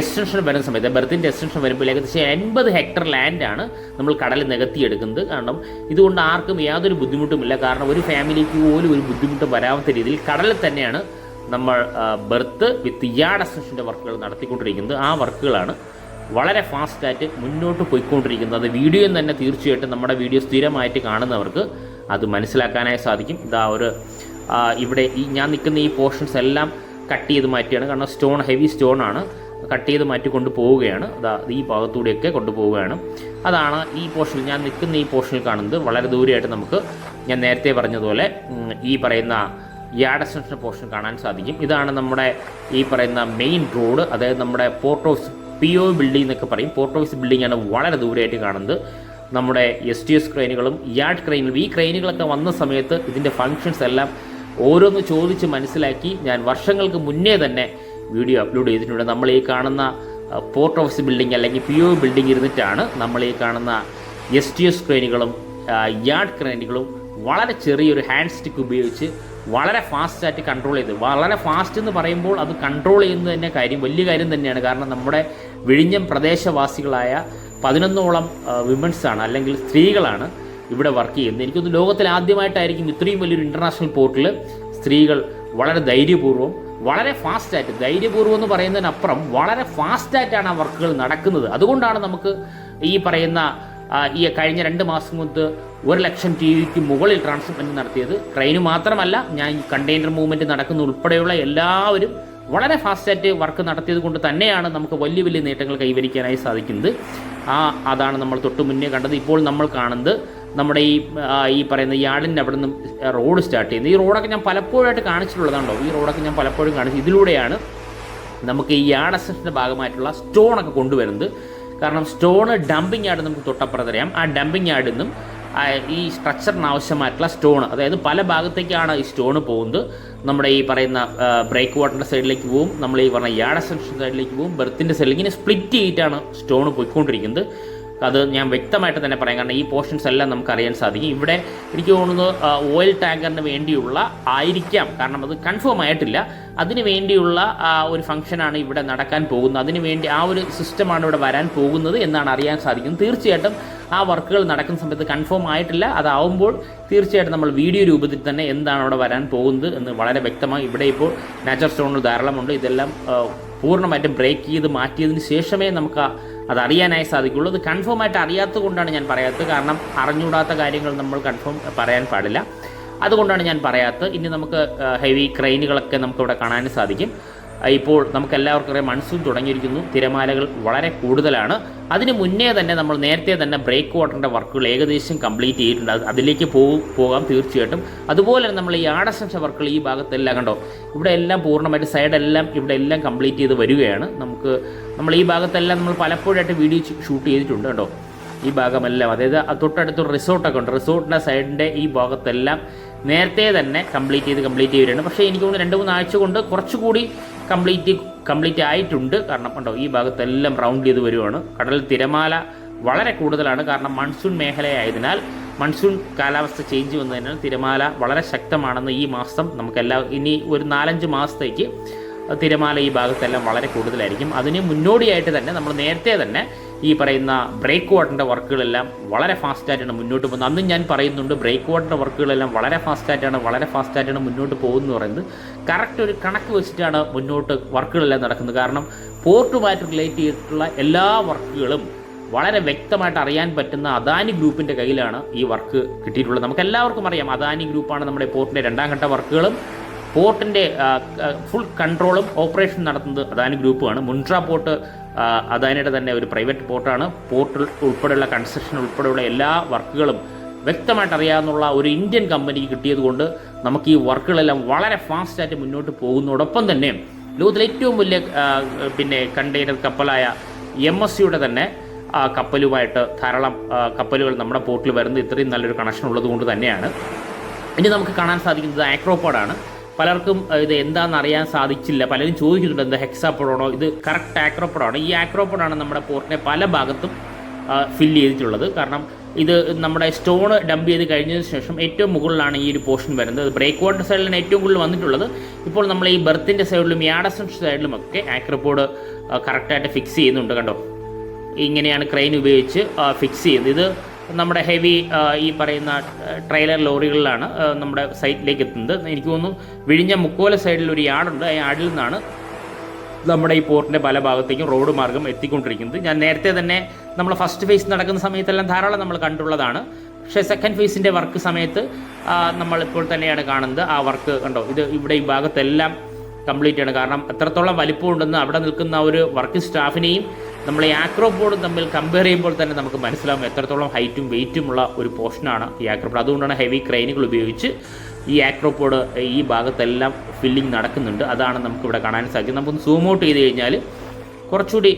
എക്സ്റ്റൻഷൻ വരുന്ന സമയത്ത്, ബെർത്തിൻ്റെ എക്സ്റ്റൻഷൻ വരുമ്പോൾ ഏകദേശം 80 ഹെക്ടർ ലാൻഡാണ് നമ്മൾ കടലിൽ നികത്തിയെടുക്കുന്നത്. കാരണം ഇതുകൊണ്ട് ആർക്കും യാതൊരു ബുദ്ധിമുട്ടുമില്ല. കാരണം ഒരു ഫാമിലിക്ക് പോലും ഒരു ബുദ്ധിമുട്ടും വരാത്ത രീതിയിൽ കടലിൽ തന്നെയാണ് നമ്മൾ ബെർത്ത് വിത്ത് യാർഡ് എക്സ്റ്റൻഷൻ്റെ വർക്കുകൾ നടത്തിക്കൊണ്ടിരിക്കുന്നത്. ആ വർക്കുകളാണ് വളരെ ഫാസ്റ്റായിട്ട് മുന്നോട്ട് പോയിക്കൊണ്ടിരിക്കുന്നത്. അത് വീഡിയോയിൽ തന്നെ തീർച്ചയായിട്ടും നമ്മുടെ വീഡിയോ സ്ഥിരമായിട്ട് കാണുന്നവർക്ക് അത് മനസ്സിലാക്കാനായി സാധിക്കും. ഇവിടെ ഞാൻ നിൽക്കുന്ന ഈ പോർഷൻസ് എല്ലാം കട്ട് ചെയ്ത് മാറ്റിയാണ്. കാരണം സ്റ്റോൺ ഹെവി സ്റ്റോണാണ്, കട്ട് ചെയ്ത് മാറ്റി കൊണ്ടുപോവുകയാണ്. ഈ ഭാഗത്തൂടെയൊക്കെ കൊണ്ടുപോവുകയാണ്. അതാണ് ഈ പോർഷനിൽ ഞാൻ നിൽക്കുന്ന ഈ പോർഷനിൽ കാണുന്നത്. വളരെ ദൂരെയായിട്ട് നമുക്ക് ഞാൻ നേരത്തെ പറഞ്ഞതുപോലെ ഈ പറയുന്ന യാർഡ് എക്സ്റ്റൻഷൻ പോർഷൻ കാണാൻ സാധിക്കും. ഇതാണ് നമ്മുടെ ഈ പറയുന്ന മെയിൻ റോഡ്, അതായത് നമ്മുടെ പോർട്ട് ഓഫ് PO ബിൽഡിംഗ് എന്നൊക്കെ പറയും. പോർട്ട് ഓഫീസ് ബിൽഡിംഗാണ് വളരെ ദൂരെയായിട്ട് കാണുന്നത്. നമ്മുടെ STS ക്രെയിനുകളും യാർഡ് ക്രെയിനുകളും, ഈ ക്രെയിനുകളൊക്കെ വന്ന സമയത്ത് ഇതിൻ്റെ ഫങ്ഷൻസ് എല്ലാം ഓരോന്ന് ചോദിച്ച് മനസ്സിലാക്കി ഞാൻ വർഷങ്ങൾക്ക് മുന്നേ തന്നെ വീഡിയോ അപ്ലോഡ് ചെയ്തിട്ടുണ്ട്. നമ്മൾ ഈ കാണുന്ന പോർട്ട് ഓഫീസ് ബിൽഡിംഗ് അല്ലെങ്കിൽ PO ബിൽഡിംഗ് ഇരുന്നിട്ടാണ് നമ്മൾ ഈ കാണുന്ന STS ക്രെയിനുകളും യാർഡ് ക്രെയിനുകളും വളരെ ചെറിയൊരു ഹാൻഡ് സ്റ്റിക്ക് ഉപയോഗിച്ച് വളരെ ഫാസ്റ്റായിട്ട് കൺട്രോൾ ചെയ്ത്, വളരെ ഫാസ്റ്റ് എന്ന് പറയുമ്പോൾ അത് കൺട്രോൾ ചെയ്യുന്നത് തന്നെ വലിയ കാര്യം തന്നെയാണ്. കാരണം നമ്മുടെ വിഴിഞ്ഞം പ്രദേശവാസികളായ 11ഓളം വിമൻസാണ് അല്ലെങ്കിൽ സ്ത്രീകളാണ് ഇവിടെ വർക്ക് ചെയ്യുന്നത്. എനിക്കൊന്ന് ലോകത്തിൽ ആദ്യമായിട്ടായിരിക്കും ഇത്രയും വലിയൊരു ഇൻ്റർനാഷണൽ പോർട്ടിൽ സ്ത്രീകൾ വളരെ ധൈര്യപൂർവ്വം, വളരെ ഫാസ്റ്റായിട്ട്, ധൈര്യപൂർവ്വം എന്ന് പറയുന്നതിനപ്പുറം വളരെ ഫാസ്റ്റായിട്ടാണ് ആ വർക്കുകൾ നടക്കുന്നത്. അതുകൊണ്ടാണ് നമുക്ക് ഈ പറയുന്ന ഈ കഴിഞ്ഞ 2 മാസം മുമ്പ് 1,00,000 TEUക്ക് മുകളിൽ ട്രാൻസ്ഷിപ്മെൻറ്റ് നടത്തിയത്. ട്രെയിന് മാത്രമല്ല, ഞാൻ ഈ കണ്ടെയ്നർ മൂവ്മെൻറ്റ് നടക്കുന്ന ഉൾപ്പെടെയുള്ള എല്ലാവരും വളരെ ഫാസ്റ്റായിട്ട് വർക്ക് നടത്തിയത് കൊണ്ട് തന്നെയാണ് നമുക്ക് വലിയ വലിയ നേട്ടങ്ങൾ കൈവരിക്കാനായി സാധിക്കുന്നത്. അതാണ് നമ്മൾ തൊട്ട് മുന്നേ കണ്ടത്. ഇപ്പോൾ നമ്മൾ കാണുന്നത് നമ്മുടെ ഈ പറയുന്ന യാർഡിൻ്റെ അവിടെ നിന്നും റോഡ് സ്റ്റാർട്ട് ചെയ്യുന്നത്. ഈ റോഡൊക്കെ ഞാൻ പലപ്പോഴായിട്ട് കാണിച്ചിട്ടുള്ളതാണോ. ഈ റോഡൊക്കെ ഞാൻ പലപ്പോഴും കാണിച്ചു. ഇതിലൂടെയാണ് നമുക്ക് ഈ യാർഡ് എക്സ്റ്റൻഷൻ്റെ ഭാഗമായിട്ടുള്ള സ്റ്റോണൊക്കെ കൊണ്ടുവരുന്നത്. കാരണം സ്റ്റോണ് ഡംപിങ് യാർഡ് നമുക്ക് തൊട്ടപ്പുറത്തറിയാം. ആ ഡംപിങ് യാർഡിൽ നിന്നും ഈ സ്ട്രക്ചറിന് ആവശ്യമായിട്ടുള്ള സ്റ്റോൺ, അതായത് പല ഭാഗത്തേക്കാണ് ഈ സ്റ്റോണ് പോകുന്നത്. നമ്മുടെ ഈ പറയുന്ന ബ്രേക്ക് വാട്ടറിൻ്റെ സൈഡിലേക്ക് പോവും, നമ്മൾ ഈ പറഞ്ഞ യാർഡ് എക്സ്റ്റൻഷൻ സൈഡിലേക്ക് പോവും, ബെർത്തിൻ്റെ സൈഡിലേക്ക് ഇങ്ങനെ സ്പ്ലിറ്റ് ചെയ്തിട്ടാണ് സ്റ്റോണ് പോയിക്കൊണ്ടിരിക്കുന്നത്. അത് ഞാൻ വ്യക്തമായിട്ട് തന്നെ പറയാം. കാരണം ഈ പോർഷൻസ് എല്ലാം നമുക്കറിയാൻ സാധിക്കും. ഇവിടെ എനിക്ക് തോന്നുന്നത് ഓയിൽ ടാങ്കറിന് വേണ്ടിയുള്ള ആയിരിക്കാം, കാരണം അത് കൺഫേം ആയിട്ടില്ല. അതിന് വേണ്ടിയുള്ള ഒരു ഫംഗ്ഷനാണ് ഇവിടെ നടക്കാൻ പോകുന്നത്. അതിനുവേണ്ടി ആ ഒരു സിസ്റ്റമാണ് ഇവിടെ വരാൻ പോകുന്നത് എന്നാണ് അറിയാൻ സാധിക്കുന്നത്. തീർച്ചയായിട്ടും ആ വർക്കുകൾ നടക്കുന്ന സമയത്ത് കൺഫേം ആയിട്ടില്ല. അതാവുമ്പോൾ തീർച്ചയായിട്ടും നമ്മൾ വീഡിയോ രൂപത്തിൽ തന്നെ എന്താണ് അവിടെ വരാൻ പോകുന്നത് എന്ന് വളരെ വ്യക്തമായി. ഇവിടെ ഇപ്പോൾ നാച്ചുറൽ സ്റ്റോണുകൾ ധാരാളമുണ്ട്. ഇതെല്ലാം പൂർണ്ണമായിട്ടും ബ്രേക്ക് ചെയ്ത് മാറ്റിയതിന് ശേഷമേ നമുക്ക് അതറിയാനായി സാധിക്കുള്ളൂ. അത് കൺഫേം ആയിട്ട് അറിയാത്തത് കൊണ്ടാണ് ഞാൻ പറയാത്തത്. കാരണം അറിഞ്ഞുകൂടാത്ത കാര്യങ്ങൾ നമ്മൾ കൺഫേം പറയാൻ പാടില്ല. അതുകൊണ്ടാണ് ഞാൻ പറയാത്തത്. ഇനി നമുക്ക് ഹെവി ക്രെയിനുകളൊക്കെ നമുക്കിവിടെ കാണാൻ സാധിക്കും. ഇപ്പോൾ നമുക്കെല്ലാവർക്കും അറിയാം മൺസൂൺ തുടങ്ങിയിരിക്കുന്നു. തിരമാലകൾ വളരെ കൂടുതലാണ്. അതിന് മുന്നേ തന്നെ നമ്മൾ നേരത്തെ തന്നെ ബ്രേക്ക് വാട്ടറിൻ്റെ വർക്കുകൾ ഏകദേശം കംപ്ലീറ്റ് ചെയ്തിട്ടുണ്ട്. അതിലേക്ക് പോകാം തീർച്ചയായിട്ടും. അതുപോലെ തന്നെ നമ്മൾ ഈ യാർഡ് എക്സ്റ്റൻഷൻ വർക്കുകൾ ഈ ഭാഗത്തെല്ലാം കണ്ടോ, ഇവിടെ എല്ലാം പൂർണ്ണമായിട്ട് സൈഡെല്ലാം ഇവിടെ എല്ലാം കംപ്ലീറ്റ് ചെയ്ത് വരികയാണ്. നമ്മൾ ഈ ഭാഗത്തെല്ലാം നമ്മൾ പലപ്പോഴായിട്ട് വീഡിയോ ഷൂട്ട് ചെയ്തിട്ടുണ്ട് കേട്ടോ. ഈ ഭാഗമെല്ലാം, അതായത് തൊട്ടടുത്തൊരു റിസോർട്ടൊക്കെ ഉണ്ട്. റിസോർട്ടിൻ്റെ സൈഡിൻ്റെ ഈ ഭാഗത്തെല്ലാം നേരത്തെ തന്നെ കംപ്ലീറ്റ് ചെയ്തിട്ടുണ്ട്. പക്ഷേ എനിക്ക് തോന്നുന്നു 2-3 ആഴ്ച കൊണ്ട് കുറച്ചുകൂടി കംപ്ലീറ്റ് ആയിട്ടുണ്ട്. കാരണം കണ്ടോ, ഈ ഭാഗത്തെല്ലാം റൗണ്ട് ചെയ്ത് വരുവാണ്. കടൽ തിരമാല വളരെ കൂടുതലാണ്. കാരണം മൺസൂൺ മേഖലയായതിനാൽ, മൺസൂൺ കാലാവസ്ഥ ചേഞ്ച് വന്നതിനാൽ തിരമാല വളരെ ശക്തമാണെന്ന് ഈ മാസം ഇനി ഒരു 4-5 മാസത്തേക്ക് തിരമാല ഈ ഭാഗത്തെല്ലാം വളരെ കൂടുതലായിരിക്കും. അതിന് മുന്നോടിയായിട്ട് തന്നെ നമ്മൾ നേരത്തെ തന്നെ ഈ പറയുന്ന ബ്രേക്ക് വാട്ടറിൻ്റെ വർക്കുകളെല്ലാം വളരെ ഫാസ്റ്റായിട്ടാണ് മുന്നോട്ട് പോകുന്നത്. അന്നും ഞാൻ പറയുന്നുണ്ട്, ബ്രേക്ക് വാട്ടറിൻ്റെ വർക്കുകളെല്ലാം വളരെ ഫാസ്റ്റായിട്ടാണ് മുന്നോട്ട് പോകുന്നത് പറയുന്നത്. കറക്റ്റ് ഒരു കണക്ക് വെച്ചിട്ടാണ് മുന്നോട്ട് വർക്കുകളെല്ലാം നടക്കുന്നത്. കാരണം പോർട്ടുമായിട്ട് റിലേറ്റ് ചെയ്തിട്ടുള്ള എല്ലാ വർക്കുകളും വളരെ വ്യക്തമായിട്ട് അറിയാൻ പറ്റുന്ന അദാനി ഗ്രൂപ്പിൻ്റെ കയ്യിലാണ് ഈ വർക്ക് കിട്ടിയിട്ടുള്ളത്. നമുക്കെല്ലാവർക്കും അറിയാം, അദാനി ഗ്രൂപ്പാണ് നമ്മുടെ പോർട്ടിൻ്റെ 2ാം ഘട്ട വർക്കുകളും പോർട്ടിൻ്റെ ഫുൾ കൺട്രോളും ഓപ്പറേഷൻ നടത്തുന്നത് അദാനി ഗ്രൂപ്പാണ്. മുൻട്ര പോർട്ട് അദാനിയുടെ തന്നെ ഒരു പ്രൈവറ്റ് പോർട്ടാണ്. പോർട്ട് ഉൾപ്പെടെയുള്ള കൺസ്ട്രക്ഷൻ ഉൾപ്പെടെയുള്ള എല്ലാ വർക്കുകളും വ്യക്തമായിട്ട് അറിയാവുന്ന ഒരു ഇന്ത്യൻ കമ്പനിക്ക് കിട്ടിയതുകൊണ്ട് നമുക്ക് ഈ വർക്കുകളെല്ലാം വളരെ ഫാസ്റ്റായിട്ട് മുന്നോട്ട് പോകുന്നതോടൊപ്പം തന്നെ ലോകത്തിലെ ഏറ്റവും വലിയ കണ്ടെയ്നർ കപ്പലായ MSCയുടെ തന്നെ കപ്പലുമായിട്ട് ധാരാളം കപ്പലുകൾ നമ്മുടെ പോർട്ടിൽ വരുന്നത് ഇത്രയും നല്ലൊരു കണക്ഷൻ ഉള്ളത് കൊണ്ട് തന്നെയാണ്. ഇനി നമുക്ക് കാണാൻ സാധിക്കുന്നത് ആക്രോപോഡാണ്. പലർക്കും ഇത് എന്താണെന്ന് അറിയാൻ സാധിച്ചില്ല. പലരും ചോദിക്കുന്നുണ്ട് എന്താ ഹെക്സാപോഡാണോ? ഇത് കറക്റ്റ് ആക്രോപോഡാണ്. ഈ ആക്രോപോഡാണ് നമ്മുടെ പോർട്ടിനെ പല ഭാഗത്തും ഫില്ല് ചെയ്തിട്ടുള്ളത്. കാരണം ഇത് നമ്മുടെ സ്റ്റോൺ ഡംപ് ചെയ്ത് കഴിഞ്ഞതിന് ശേഷം ഏറ്റവും മുകളിലാണ് ഈ ഒരു പോർഷൻ വരുന്നത്. ബ്രേക്ക് വാട്ടർ സൈഡിലാണ് ഏറ്റവും കൂടുതൽ വന്നിട്ടുള്ളത്. ഇപ്പോൾ നമ്മൾ ഈ ബെർത്തിൻ്റെ സൈഡിലും യാഡസൺ സൈഡിലുമൊക്കെ ആക്രോപോഡ് കറക്റ്റായിട്ട് ഫിക്സ് ചെയ്യുന്നുണ്ട്. കണ്ടോ, ഇങ്ങനെയാണ് ക്രെയിൻ ഉപയോഗിച്ച് ഫിക്സ് ചെയ്യുന്നത്. ഇത് നമ്മുടെ ഹെവി ഈ പറയുന്ന ട്രെയിലർ ലോറികളിലാണ് നമ്മുടെ സൈറ്റിലേക്ക് എത്തുന്നത്. എനിക്ക് തോന്നുന്നു വിഴിഞ്ഞ മുക്കോല സൈഡിൽ ഒരു യാർഡുണ്ട്. ആ യാർഡിൽ നിന്നാണ് നമ്മുടെ ഈ പോർട്ടിൻ്റെ പല ഭാഗത്തേക്കും റോഡ് മാർഗം എത്തിക്കൊണ്ടിരിക്കുന്നത്. ഞാൻ നേരത്തെ തന്നെ നമ്മൾ ഫസ്റ്റ് ഫേസ് നടക്കുന്ന സമയത്തെല്ലാം ധാരാളം നമ്മൾ കണ്ടുള്ളതാണ്. പക്ഷേ സെക്കൻഡ് ഫേസിൻ്റെ വർക്ക് സമയത്ത് നമ്മളിപ്പോൾ തന്നെയാണ് കാണുന്നത്. ആ വർക്ക് കണ്ടോ, ഇത് ഇവിടെ ഈ ഭാഗത്തെല്ലാം കംപ്ലീറ്റ് ആണ്. കാരണം എത്രത്തോളം വലിപ്പമുണ്ടെന്ന് അവിടെ നിൽക്കുന്ന ഒരു വർക്കിംഗ് സ്റ്റാഫിനെയും നമ്മൾ ഈ ആക്രോപോഡും തമ്മിൽ കമ്പയർ ചെയ്യുമ്പോൾ തന്നെ നമുക്ക് മനസ്സിലാവും എത്രത്തോളം ഹൈറ്റും വെയിറ്റുമുള്ള ഒരു പോർഷനാണ് ഈ ആക്രോപോഡ്. അതുകൊണ്ടാണ് ഹെവി ക്രെയിനുകൾ ഉപയോഗിച്ച് ഈ ആക്രോപോഡ് ഈ ഭാഗത്തെല്ലാം ഫില്ലിംഗ് നടക്കുന്നുണ്ട്. അതാണ് നമുക്കിവിടെ കാണാൻ സാധിക്കും. നമുക്കൊന്ന് സൂം ഔട്ട് ചെയ്ത് കഴിഞ്ഞാൽ കുറച്ചുകൂടി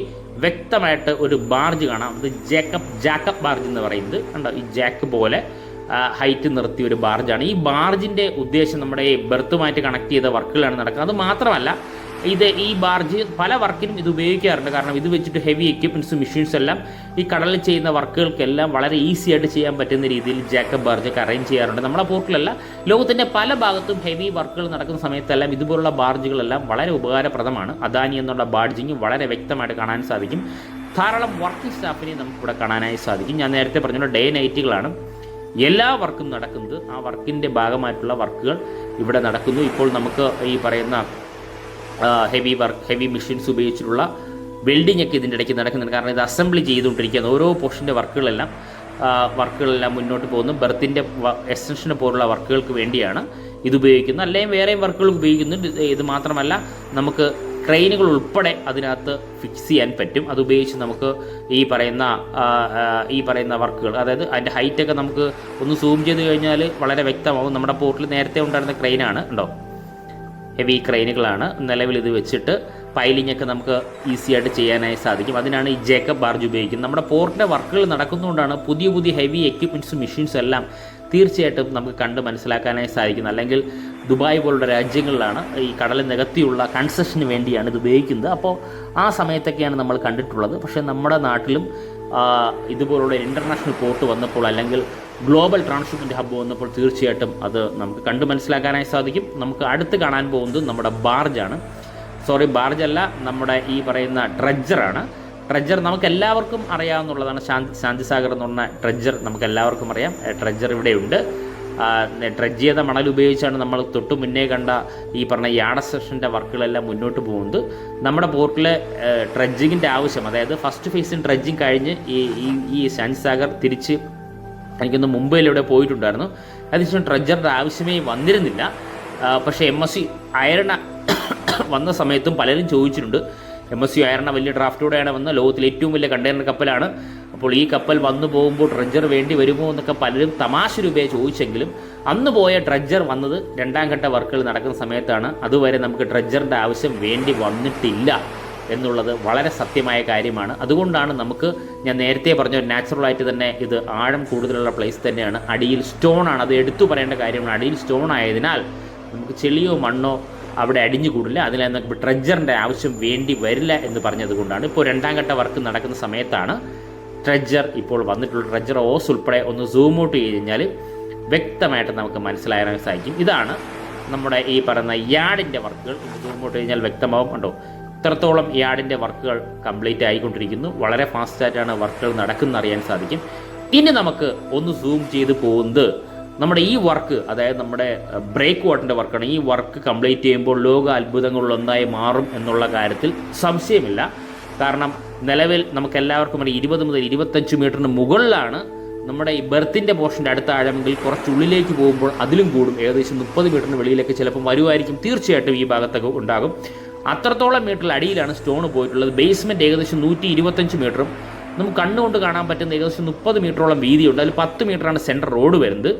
വ്യക്തമായിട്ട് ഒരു ബാർജ് കാണാം. അത് ജാക്കബ് ബാർജ് എന്ന് പറയുന്നത് കണ്ടോ, ഈ ജാക്ക് പോലെ ഹൈറ്റ് നിർത്തിയ ഒരു ബാർജാണ്. ഈ ബാർജിൻ്റെ ഉദ്ദേശം നമ്മുടെ ഈ ബെർത്തുമായിട്ട് കണക്ട് ചെയ്ത വർക്കുകളാണ് നടക്കുന്നത്. അത് മാത്രമല്ല ഈ ബാർജ് പല വർക്കിനും ഇത് ഉപയോഗിക്കാറുണ്ട്. കാരണം ഇത് വെച്ചിട്ട് ഹെവി എക്യുപ്മെൻറ്റ്സും മെഷീൻസ് എല്ലാം ഈ കടലിൽ ചെയ്യുന്ന വർക്കുകൾക്കെല്ലാം വളരെ ഈസി ആയിട്ട് ചെയ്യാൻ പറ്റുന്ന രീതിയിൽ ജാക്കബ് ബാർജൊക്കെ അറേഞ്ച് ചെയ്യാറുണ്ട്. നമ്മുടെ പോർട്ടിലല്ല, ലോകത്തിൻ്റെ പല ഭാഗത്തും ഹെവി വർക്കുകൾ നടക്കുന്ന സമയത്തെല്ലാം ഇതുപോലുള്ള ബാർജുകളെല്ലാം വളരെ ഉപകാരപ്രദമാണ്. അദാനി എന്നുള്ള ബാർജിങ് വളരെ വ്യക്തമായിട്ട് കാണാൻ സാധിക്കും. ധാരാളം വർക്കിംഗ് സ്റ്റാഫിനെ നമുക്കിവിടെ കാണാനായി സാധിക്കും. ഞാൻ നേരത്തെ പറഞ്ഞ ഡേ നൈറ്റുകളാണ് എല്ലാ വർക്കും നടക്കുന്നത്. ആ വർക്കിൻ്റെ ഭാഗമായിട്ടുള്ള വർക്കുകൾ ഇവിടെ നടക്കുന്നു. ഇപ്പോൾ നമുക്ക് ഈ പറയുന്ന ഹെവി മെഷീൻസ് ഉപയോഗിച്ചിട്ടുള്ള വെൽഡിംഗ് ഒക്കെ ഇതിൻ്റെ ഇടയ്ക്ക് നടക്കുന്നുണ്ട്. കാരണം ഇത് അസംബ്ലി ചെയ്തുകൊണ്ടിരിക്കുകയാണ്. ഓരോ പോർഷൻ്റെ വർക്കുകളെല്ലാം മുന്നോട്ട് പോകുന്നു. ബെർത്തിൻ്റെ എക്സ്റ്റൻഷന് പോലുള്ള വർക്കുകൾക്ക് വേണ്ടിയാണ് ഇത് ഉപയോഗിക്കുന്നത്. അല്ലെങ്കിൽ വേറെയും വർക്കുകൾ ഉപയോഗിക്കുന്നുണ്ട്. ഇത് മാത്രമല്ല, നമുക്ക് ക്രെയിനുകൾ ഉൾപ്പെടെ അതിനകത്ത് ഫിക്സ് ചെയ്യാൻ പറ്റും. അതുപയോഗിച്ച് നമുക്ക് ഈ പറയുന്ന വർക്കുകൾ, അതായത് അതിൻ്റെ ഹൈറ്റൊക്കെ നമുക്ക് ഒന്ന് സൂം ചെയ്ത് കഴിഞ്ഞാൽ വളരെ വ്യക്തമാവും. നമ്മുടെ പോർട്ടിൽ നേരത്തെ ഉണ്ടായിരുന്ന ക്രെയിനാണ് ഉണ്ടോ, ഹെവി ക്രെയിനുകളാണ്. നിലവിൽ ഇത് വെച്ചിട്ട് പൈലിംഗ് ഒക്കെ നമുക്ക് ഈസി ആയിട്ട് ചെയ്യാനായി സാധിക്കും. അതിനാണ് ഈ ജേക്കബ് ബാർജ് ഉപയോഗിക്കുന്നത്. നമ്മുടെ പോർട്ടിൻ്റെ വർക്കുകൾ നടക്കുന്നതുകൊണ്ടാണ് പുതിയ ഹെവി എക്യുപ്മെൻറ്റ്സും മെഷീൻസും എല്ലാം തീർച്ചയായിട്ടും നമുക്ക് കണ്ട് മനസ്സിലാക്കാനായി സാധിക്കുന്നത്. അല്ലെങ്കിൽ ദുബായ് പോലുള്ള രാജ്യങ്ങളിലാണ് ഈ കടലിൽ നികത്തിയുള്ള കൺസ്ട്രക്ഷന് വേണ്ടിയാണ് ഇത് ഉപയോഗിക്കുന്നത്. അപ്പോൾ ആ സമയത്തൊക്കെയാണ് നമ്മൾ കണ്ടിട്ടുള്ളത്. പക്ഷേ നമ്മുടെ നാട്ടിലും ഇതുപോലുള്ള ഇൻ്റർനാഷണൽ പോർട്ട് വന്നപ്പോൾ, അല്ലെങ്കിൽ ഗ്ലോബൽ ട്രാൻസ്ഷിപ്മെൻറ്റ് ഹബ്ബ് വന്നപ്പോൾ തീർച്ചയായിട്ടും അത് നമുക്ക് കണ്ട് മനസ്സിലാക്കാനായി സാധിക്കും. നമുക്ക് അടുത്ത് കാണാൻ പോകുന്നത് നമ്മുടെ ബാർജല്ല, നമ്മുടെ ഈ പറയുന്ന ട്രെഡ്ജറാണ്. ട്രെഡ്ജർ നമുക്ക് എല്ലാവർക്കും അറിയാവുന്നതാണ്. ശാന്തിസാഗർ എന്ന് പറഞ്ഞ ട്രെഡ്ജർ നമുക്ക് എല്ലാവർക്കും അറിയാം. ട്രെഡ്ജർ ഇവിടെയുണ്ട്. ട്രെഡ്ജ് ചെയ്ത മണൽ ഉപയോഗിച്ചാണ് നമ്മൾ തൊട്ട് മുന്നേ കണ്ട ഈ പറഞ്ഞ യാർഡ് സെക്ഷൻ്റെ വർക്കുകളെല്ലാം മുന്നോട്ട് പോകുന്നത്. നമ്മുടെ പോർട്ടിലെ ട്രെഡ്ജിങ്ങിൻ്റെ ആവശ്യം, അതായത് ഫസ്റ്റ് ഫേസിൻ ട്രെഡ്ജിങ് കഴിഞ്ഞ് ഈ ശാന്തിസാഗർ തിരിച്ച് എനിക്കൊന്ന് മുംബൈയിലൂടെ പോയിട്ടുണ്ടായിരുന്നു. അതിനുശേഷം ട്രെഡ്ജറിൻ്റെ ആവശ്യമേ വന്നിരുന്നില്ല. പക്ഷേ MSC അയർണ വന്ന സമയത്തും പലരും ചോദിച്ചിട്ടുണ്ട്. MSC അയർണ വലിയ ഡ്രാഫ്റ്റോടെയാണ് വന്ന ലോകത്തിലെ ഏറ്റവും വലിയ കണ്ടെയ്നർ കപ്പലാണ്. അപ്പോൾ ഈ കപ്പൽ വന്നു പോകുമ്പോൾ ട്രെഡ്ജർ വേണ്ടി വരുമോ എന്നൊക്കെ പലരും തമാശ രൂപയെ ചോദിച്ചെങ്കിലും അന്ന് പോയ ട്രെഡ്ജർ വന്നത് രണ്ടാം ഘട്ട വർക്കുകൾ നടക്കുന്ന സമയത്താണ്. അതുവരെ നമുക്ക് ട്രെഡ്ജറിൻ്റെ ആവശ്യം വേണ്ടി വന്നിട്ടില്ല എന്നുള്ളത് വളരെ സത്യമായ കാര്യമാണ്. അതുകൊണ്ടാണ് നമുക്ക്, ഞാൻ നേരത്തെ പറഞ്ഞ നാച്ചുറലായിട്ട് തന്നെ ഇത് ആഴം കൂടുതലുള്ള പ്ലേസ് തന്നെയാണ്. അടിയിൽ സ്റ്റോണാണ്, അത് എടുത്തു പറയേണ്ട കാര്യമാണ്. അടിയിൽ സ്റ്റോൺ ആയതിനാൽ നമുക്ക് ചെളിയോ മണ്ണോ അവിടെ അടിഞ്ഞു കൂടില്ല. അതിൽ നമുക്ക് ട്രെഡ്ജറിൻ്റെ ആവശ്യം വേണ്ടി വരില്ല എന്ന് പറഞ്ഞതുകൊണ്ടാണ്. ഇപ്പോൾ രണ്ടാം ഘട്ട വർക്ക് നടക്കുന്ന സമയത്താണ് ട്രെഡ്ജർ ഇപ്പോൾ വന്നിട്ടുള്ള. ട്രെഡ്ജർ ഓസ് ഉൾപ്പെടെ ഒന്ന് സൂം ഔട്ട് ചെയ്ത് കഴിഞ്ഞാൽ വ്യക്തമായിട്ട് നമുക്ക് മനസ്സിലാക്കാൻ സാധിക്കും. ഇതാണ് നമ്മുടെ ഈ പറയുന്ന യാർഡിൻ്റെ വർക്കുകൾ. സൂം ഔട്ട് കഴിഞ്ഞാൽ വ്യക്തമാവും. കണ്ടോ, ഇത്രത്തോളം യാർഡിൻ്റെ വർക്കുകൾ കംപ്ലീറ്റ് ആയിക്കൊണ്ടിരിക്കുന്നു. വളരെ ഫാസ്റ്റായിട്ടാണ് വർക്കുകൾ നടക്കുന്നത് അറിയാൻ സാധിക്കും. ഇനി നമുക്ക് ഒന്ന് സൂം ചെയ്ത് പോകുന്നത് നമ്മുടെ ഈ വർക്ക്, അതായത് നമ്മുടെ ബ്രേക്ക് വാട്ടറിൻ്റെ വർക്കാണ്. ഈ വർക്ക് കംപ്ലീറ്റ് ചെയ്യുമ്പോൾ ലോക അത്ഭുതങ്ങളിലൊന്നായി മാറും എന്നുള്ള കാര്യത്തിൽ സംശയമില്ല. കാരണം നിലവിൽ നമുക്കെല്ലാവർക്കും 20 മുതൽ 25 മീറ്ററിന് മുകളിലാണ് നമ്മുടെ ഈ ബെർത്തിൻ്റെ പോർഷൻ്റെ അടുത്ത ആഴമെങ്കിൽ കുറച്ചുള്ളിലേക്ക് പോകുമ്പോൾ അതിലും കൂടും. ഏകദേശം 30 മീറ്ററിന് വെളിയിലേക്ക് ചിലപ്പം വരുമായിരിക്കും. തീർച്ചയായിട്ടും ഈ ഭാഗത്തൊക്കെ ഉണ്ടാകും. അത്രത്തോളം മീറ്ററിൽ അടിയിലാണ് സ്റ്റോൺ പോയിട്ടുള്ളത്. ബേസ്മെൻറ്റ് ഏകദേശം 125 മീറ്ററും നമുക്ക് കണ്ണുകൊണ്ട് കാണാൻ പറ്റുന്ന ഏകദേശം 30 മീറ്ററോളം വീതിയുണ്ട്. അതിൽ 10 മീറ്ററാണ് സെൻട്രൽ റോഡ് വരുന്നത്.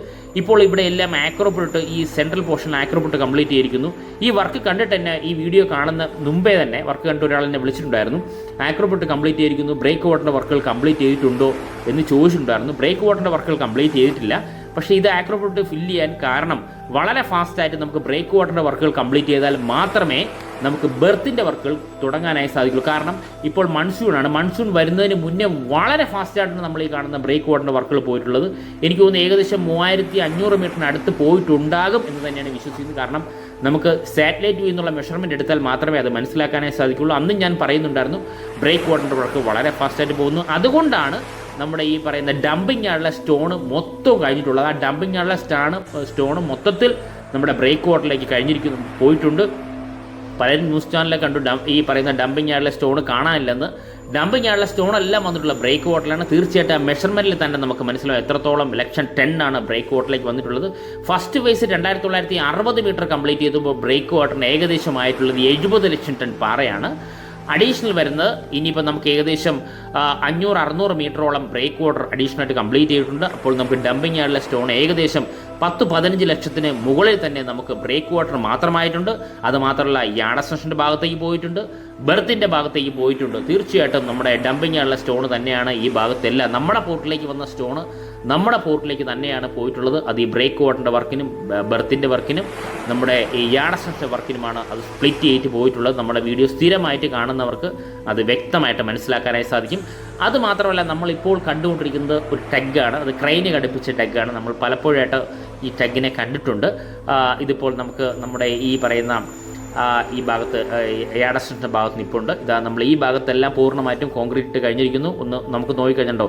ഇപ്പോൾ ഇവിടെ എല്ലാം ആക്രോപൊട്ട്, ഈ സെൻട്രൽ പോർഷൻ ആക്രോപൊട്ട് കംപ്ലീറ്റ് ചെയ്തിരിക്കുന്നു. ഈ വർക്ക് കണ്ടിട്ട് തന്നെ, ഈ വീഡിയോ കാണുന്ന മുമ്പേ തന്നെ വർക്ക് കണ്ടിട്ട് ഒരാൾ എന്നെ വിളിച്ചിട്ടുണ്ടായിരുന്നു. ആക്രോപൊട്ട് കംപ്ലീറ്റ് ചെയ്തിരിക്കുന്നു, ബ്രേക്ക് വാട്ടറിൻ്റെ വർക്കുകൾ കംപ്ലീറ്റ് ചെയ്തിട്ടുണ്ടോ എന്ന് ചോദിച്ചിട്ടുണ്ടായിരുന്നു. ബ്രേക്ക് വാട്ടറിൻ്റെ വർക്കുകൾ കംപ്ലീറ്റ് ചെയ്തിട്ടില്ല. പക്ഷേ ഇത് ആക്രോപൊട്ട് ഫില്ല് ചെയ്യാൻ കാരണം വളരെ ഫാസ്റ്റായിട്ട് നമുക്ക് ബ്രേക്ക് വാട്ടറിൻ്റെ വർക്കുകൾ കംപ്ലീറ്റ് ചെയ്താൽ മാത്രമേ നമുക്ക് ബെർത്തിൻ്റെ വർക്കുകൾ തുടങ്ങാനായി സാധിക്കുള്ളൂ. കാരണം ഇപ്പോൾ മൺസൂണാണ്. മൺസൂൺ വരുന്നതിന് മുന്നേ വളരെ ഫാസ്റ്റായിട്ടാണ് നമ്മൾ ഈ കാണുന്ന ബ്രേക്ക് വാട്ടറിൻ്റെ വർക്കുകൾ പോയിട്ടുള്ളത്. എനിക്ക് തോന്നുന്നു ഏകദേശം 3500 മീറ്ററിന് അടുത്ത് പോയിട്ടുണ്ടാകും എന്ന് തന്നെയാണ് വിശ്വസിക്കുന്നത്. കാരണം നമുക്ക് സാറ്റലൈറ്റ് വ്യൂ എന്നുള്ള മെഷർമെൻറ്റ് എടുത്താൽ മാത്രമേ അത് മനസ്സിലാക്കാനായി സാധിക്കുള്ളൂ. അന്നും ഞാൻ പറയുന്നുണ്ടായിരുന്നു ബ്രേക്ക് വാട്ടറിൻ്റെ വർക്ക് വളരെ ഫാസ്റ്റായിട്ട് പോകുന്നു. അതുകൊണ്ടാണ് നമ്മുടെ ഈ പറയുന്ന ഡംപിങ് യാർഡിലെ സ്റ്റോണ് മൊത്തം കഴിഞ്ഞിട്ടുള്ളത്. ആ ഡംപിങ് യാർഡിലെ സ്റ്റോണ് മൊത്തത്തിൽ നമ്മുടെ ബ്രേക്ക് വാട്ടറിലേക്ക് പോയിട്ടുണ്ട്. പലരും ന്യൂസ് ചാനലിൽ കണ്ടു ഈ പറയുന്ന ഡംപിങ് യാർഡിലെ സ്റ്റോൺ കാണാനില്ലെന്ന്. ഡംപിങ് യാർഡിലെ സ്റ്റോൺ എല്ലാം വന്നിട്ടുള്ള ബ്രേക്ക് വാട്ടറിലാണ്. തീർച്ചയായിട്ടും ആ മെഷർമെൻറ്റിൽ തന്നെ നമുക്ക് മനസ്സിലാവും എത്രത്തോളം 1,10,000 ആണ് ബ്രേക്ക് വാട്ടറിലേക്ക് വന്നിട്ടുള്ളത്. ഫസ്റ്റ് ഫേസ് 2960 മീറ്റർ കംപ്ലീറ്റ് ചെയ്തപ്പോൾ ബ്രേക്ക് വാട്ടറിന് ഏകദേശമായിട്ടുള്ളത് 70 ലക്ഷം ടൺ പാറയാണ്. അഡീഷണൽ വരുന്നത് ഇനിയിപ്പോൾ നമുക്ക് ഏകദേശം 500-600 മീറ്ററോളം ബ്രേക്ക് വാട്ടർ അഡീഷണലായിട്ട് കംപ്ലീറ്റ് ചെയ്തിട്ടുണ്ട്. അപ്പോൾ നമുക്ക് ഡംപിങ് യാർഡിലെ സ്റ്റോൺ ഏകദേശം 10-15 ലക്ഷത്തിന് മുകളിൽ തന്നെ നമുക്ക് ബ്രേക്ക് വാട്ടർ മാത്രമായിട്ടുണ്ട്. അതുമാത്രമല്ല യാർഡ് എക്സ്റ്റൻഷൻ്റെ ഭാഗത്തേക്ക് പോയിട്ടുണ്ട്, ബെർത്തിൻ്റെ ഭാഗത്തേക്ക് പോയിട്ടുണ്ട്. തീർച്ചയായിട്ടും നമ്മുടെ ഡംപിങ് യാർഡിലെ സ്റ്റോൺ തന്നെയാണ് ഈ ഭാഗത്തെല്ലാം. നമ്മുടെ പോർട്ടിലേക്ക് വന്ന സ്റ്റോണ് നമ്മുടെ പോർട്ടിലേക്ക് തന്നെയാണ് പോയിട്ടുള്ളത്. അത് ഈ ബ്രേക്ക് വാട്ടറിൻ്റെ വർക്കിനും ബെർത്തിൻ്റെ വർക്കിനും നമ്മുടെ ഈ യാർഡ് എക്സ്റ്റൻഷൻ വർക്കിനുമാണ് അത് സ്പ്ലിറ്റ് ചെയ്തിട്ട് പോയിട്ടുള്ളത്. നമ്മുടെ വീഡിയോ സ്ഥിരമായിട്ട് കാണുന്നവർക്ക് അത് വ്യക്തമായിട്ട് മനസ്സിലാക്കാനായി സാധിക്കും. അതുമാത്രമല്ല നമ്മളിപ്പോൾ കണ്ടുകൊണ്ടിരിക്കുന്നത് ഒരു ടെഗാണ്. അത് ക്രെയിന് ഘടിപ്പിച്ച ടെഗാണ്. നമ്മൾ പലപ്പോഴായിട്ട് ഈ ടെഗിനെ കണ്ടിട്ടുണ്ട്. ഇതിപ്പോൾ നമുക്ക് നമ്മുടെ ഈ പറയുന്ന ഈ ഭാഗത്ത് യാർഡ് എക്സ്റ്റൻഷൻ്റെ ഭാഗത്ത് നിൽപ്പുണ്ട്. ഇതാ നമ്മൾ ഈ ഭാഗത്തെല്ലാം പൂർണ്ണമായിട്ടും കോൺക്രീറ്റ് കഴിഞ്ഞിരിക്കുന്നു. ഒന്ന് നമുക്ക് നോക്കിക്കഴിഞ്ഞിട്ടുണ്ടോ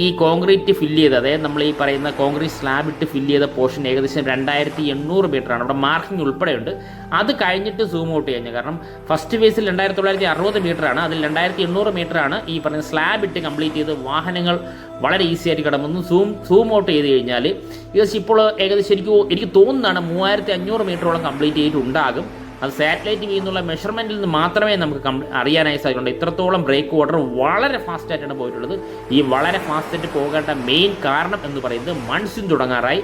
ഈ കോൺക്രീറ്റ് ഫില്ല് ചെയ്ത്, അതായത് നമ്മൾ ഈ പറയുന്ന കോൺക്രീറ്റ് സ്ലാബ് ഇട്ട് ഫില്ല് ചെയ്ത പോർഷൻ ഏകദേശം 2800 മീറ്ററാണ്. അവിടെ മാർക്കിംഗ് ഉൾപ്പെടെയുണ്ട്. അത് കഴിഞ്ഞിട്ട് സൂം ഔട്ട് കഴിഞ്ഞു. കാരണം ഫസ്റ്റ് ഫേസിൽ 2960 മീറ്ററാണ്. അതിൽ 2800 മീറ്ററാണ് ഈ പറയുന്ന സ്ലാബ് ഇട്ട് കംപ്ലീറ്റ് ചെയ്ത് വാഹനങ്ങൾ വളരെ ഈസി ആയിട്ട് കടന്നു. സൂം ഔട്ട് ചെയ്ത് കഴിഞ്ഞാൽ ഏകദേശം ഇപ്പോൾ ഏകദേശം എനിക്ക് തോന്നുന്നതാണ് 3500 മീറ്ററോളം കംപ്ലീറ്റ് ചെയ്തിട്ടുണ്ടാകും. അത് സാറ്റലൈറ്റ് വ്യൂ എന്നുള്ള മെഷർമെൻറ്റിൽ നിന്ന് മാത്രമേ നമുക്ക് അറിയാനായി സാധിക്കുള്ളൂ. ഇത്രത്തോളം ബ്രേക്ക് വാട്ടർ വളരെ ഫാസ്റ്റായിട്ടാണ് പോയിട്ടുള്ളത്. ഈ വളരെ ഫാസ്റ്റായിട്ട് പോകേണ്ട മെയിൻ കാരണം എന്ന് പറയുന്നത് മൺസൂൺ തുടങ്ങാറായി.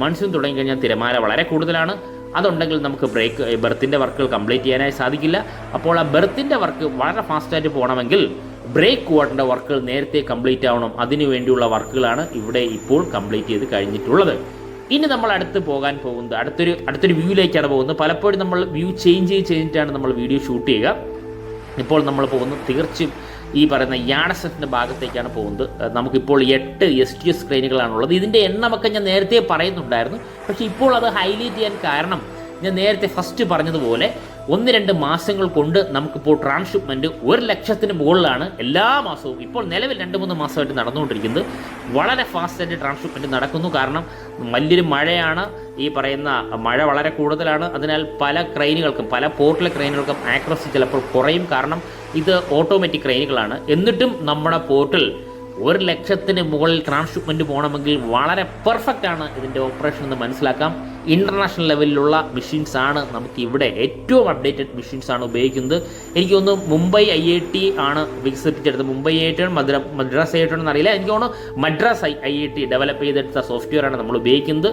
മൺസൂൺ തുടങ്ങിക്കഴിഞ്ഞാൽ തിരമാല വളരെ കൂടുതലാണ്. അതുണ്ടെങ്കിൽ നമുക്ക് ബെർത്തിൻ്റെ വർക്കുകൾ കംപ്ലീറ്റ് ചെയ്യാനായി സാധിക്കില്ല. അപ്പോൾ ആ ബെർത്തിൻ്റെ വർക്ക് വളരെ ഫാസ്റ്റായിട്ട് പോകണമെങ്കിൽ ബ്രേക്ക് വാട്ടറിൻ്റെ വർക്കുകൾ നേരത്തെ കംപ്ലീറ്റ് ആവണം. അതിനു വേണ്ടിയുള്ള വർക്കുകളാണ് ഇവിടെ ഇപ്പോൾ കംപ്ലീറ്റ് ചെയ്ത് കഴിഞ്ഞിട്ടുള്ളത്. ഇനി നമ്മൾ അടുത്ത് പോകാൻ പോകുന്നത് അടുത്തൊരു വ്യൂയിലേക്കാണ് പോകുന്നത്. പലപ്പോഴും നമ്മൾ വ്യൂ ചേഞ്ച് ചെയ്തിട്ടാണ് നമ്മൾ വീഡിയോ ഷൂട്ട് ചെയ്യുക. ഇപ്പോൾ നമ്മൾ പോകുന്നത് തീർച്ചയായും ഈ പറയുന്ന യാർഡ് എക്സ്റ്റൻഷൻ്റെ ഭാഗത്തേക്കാണ് പോകുന്നത്. നമുക്കിപ്പോൾ 8 STS ക്രെയിനുകളാണുള്ളത്. ഇതിൻ്റെ എണ്ണമൊക്കെ ഞാൻ നേരത്തെ പറയുന്നുണ്ടായിരുന്നു. പക്ഷേ ഇപ്പോൾ അത് ഹൈലൈറ്റ് ചെയ്യാൻ കാരണം ഞാൻ നേരത്തെ ഫസ്റ്റ് പറഞ്ഞതുപോലെ 1-2 മാസങ്ങൾ കൊണ്ട് നമുക്കിപ്പോൾ ട്രാൻസ്ഷിപ്മെൻറ്റ് 1 ലക്ഷത്തിന് മുകളിലാണ് എല്ലാ മാസവും. ഇപ്പോൾ നിലവിൽ 2-3 മാസമായിട്ട് നടന്നുകൊണ്ടിരിക്കുന്നത്. വളരെ ഫാസ്റ്റായിട്ട് ട്രാൻസ്ഷിപ്മെൻറ്റ് നടക്കുന്നു. കാരണം വലിയൊരു മഴയാണ്. ഈ പറയുന്ന മഴ വളരെ കൂടുതലാണ്. അതിനാൽ പല ക്രെയിനുകൾക്കും, പല പോർട്ടിലെ ക്രെയിനുകൾക്കും ആക്യുറസി ചിലപ്പോൾ കുറയും. കാരണം ഇത് ഓട്ടോമാറ്റിക് ക്രെയിനുകളാണ്. എന്നിട്ടും നമ്മുടെ പോർട്ടിൽ 1 ലക്ഷത്തിന് മുകളിൽ ട്രാൻസ്ഷിപ്മെൻറ്റ് പോകണമെങ്കിൽ വളരെ പെർഫെക്റ്റ് ആണ് ഇതിൻ്റെ ഓപ്പറേഷൻ എന്ന് മനസ്സിലാക്കാം. ഇൻ്റർനാഷണൽ ലെവലിലുള്ള മെഷീൻസ് ആണ് നമുക്ക് ഇവിടെ ഏറ്റവും അപ്ഡേറ്റഡ് മെഷീൻസ് ആണ് ഉപയോഗിക്കുന്നത്. എനിക്ക് തോന്നുന്നു മുംബൈ IIT ആണ് വികസിപ്പിച്ചെടുത്തത്. മുംബൈ IIT മദ്രാസ് IIT ആണെന്ന് അറിയില്ല. എനിക്ക് തോന്നുന്നു മദ്രാസ് IIT ഡെവലപ്പ് ചെയ്തെടുത്ത സോഫ്റ്റ്വെയറാണ് നമ്മൾ ഉപയോഗിക്കുന്നത്.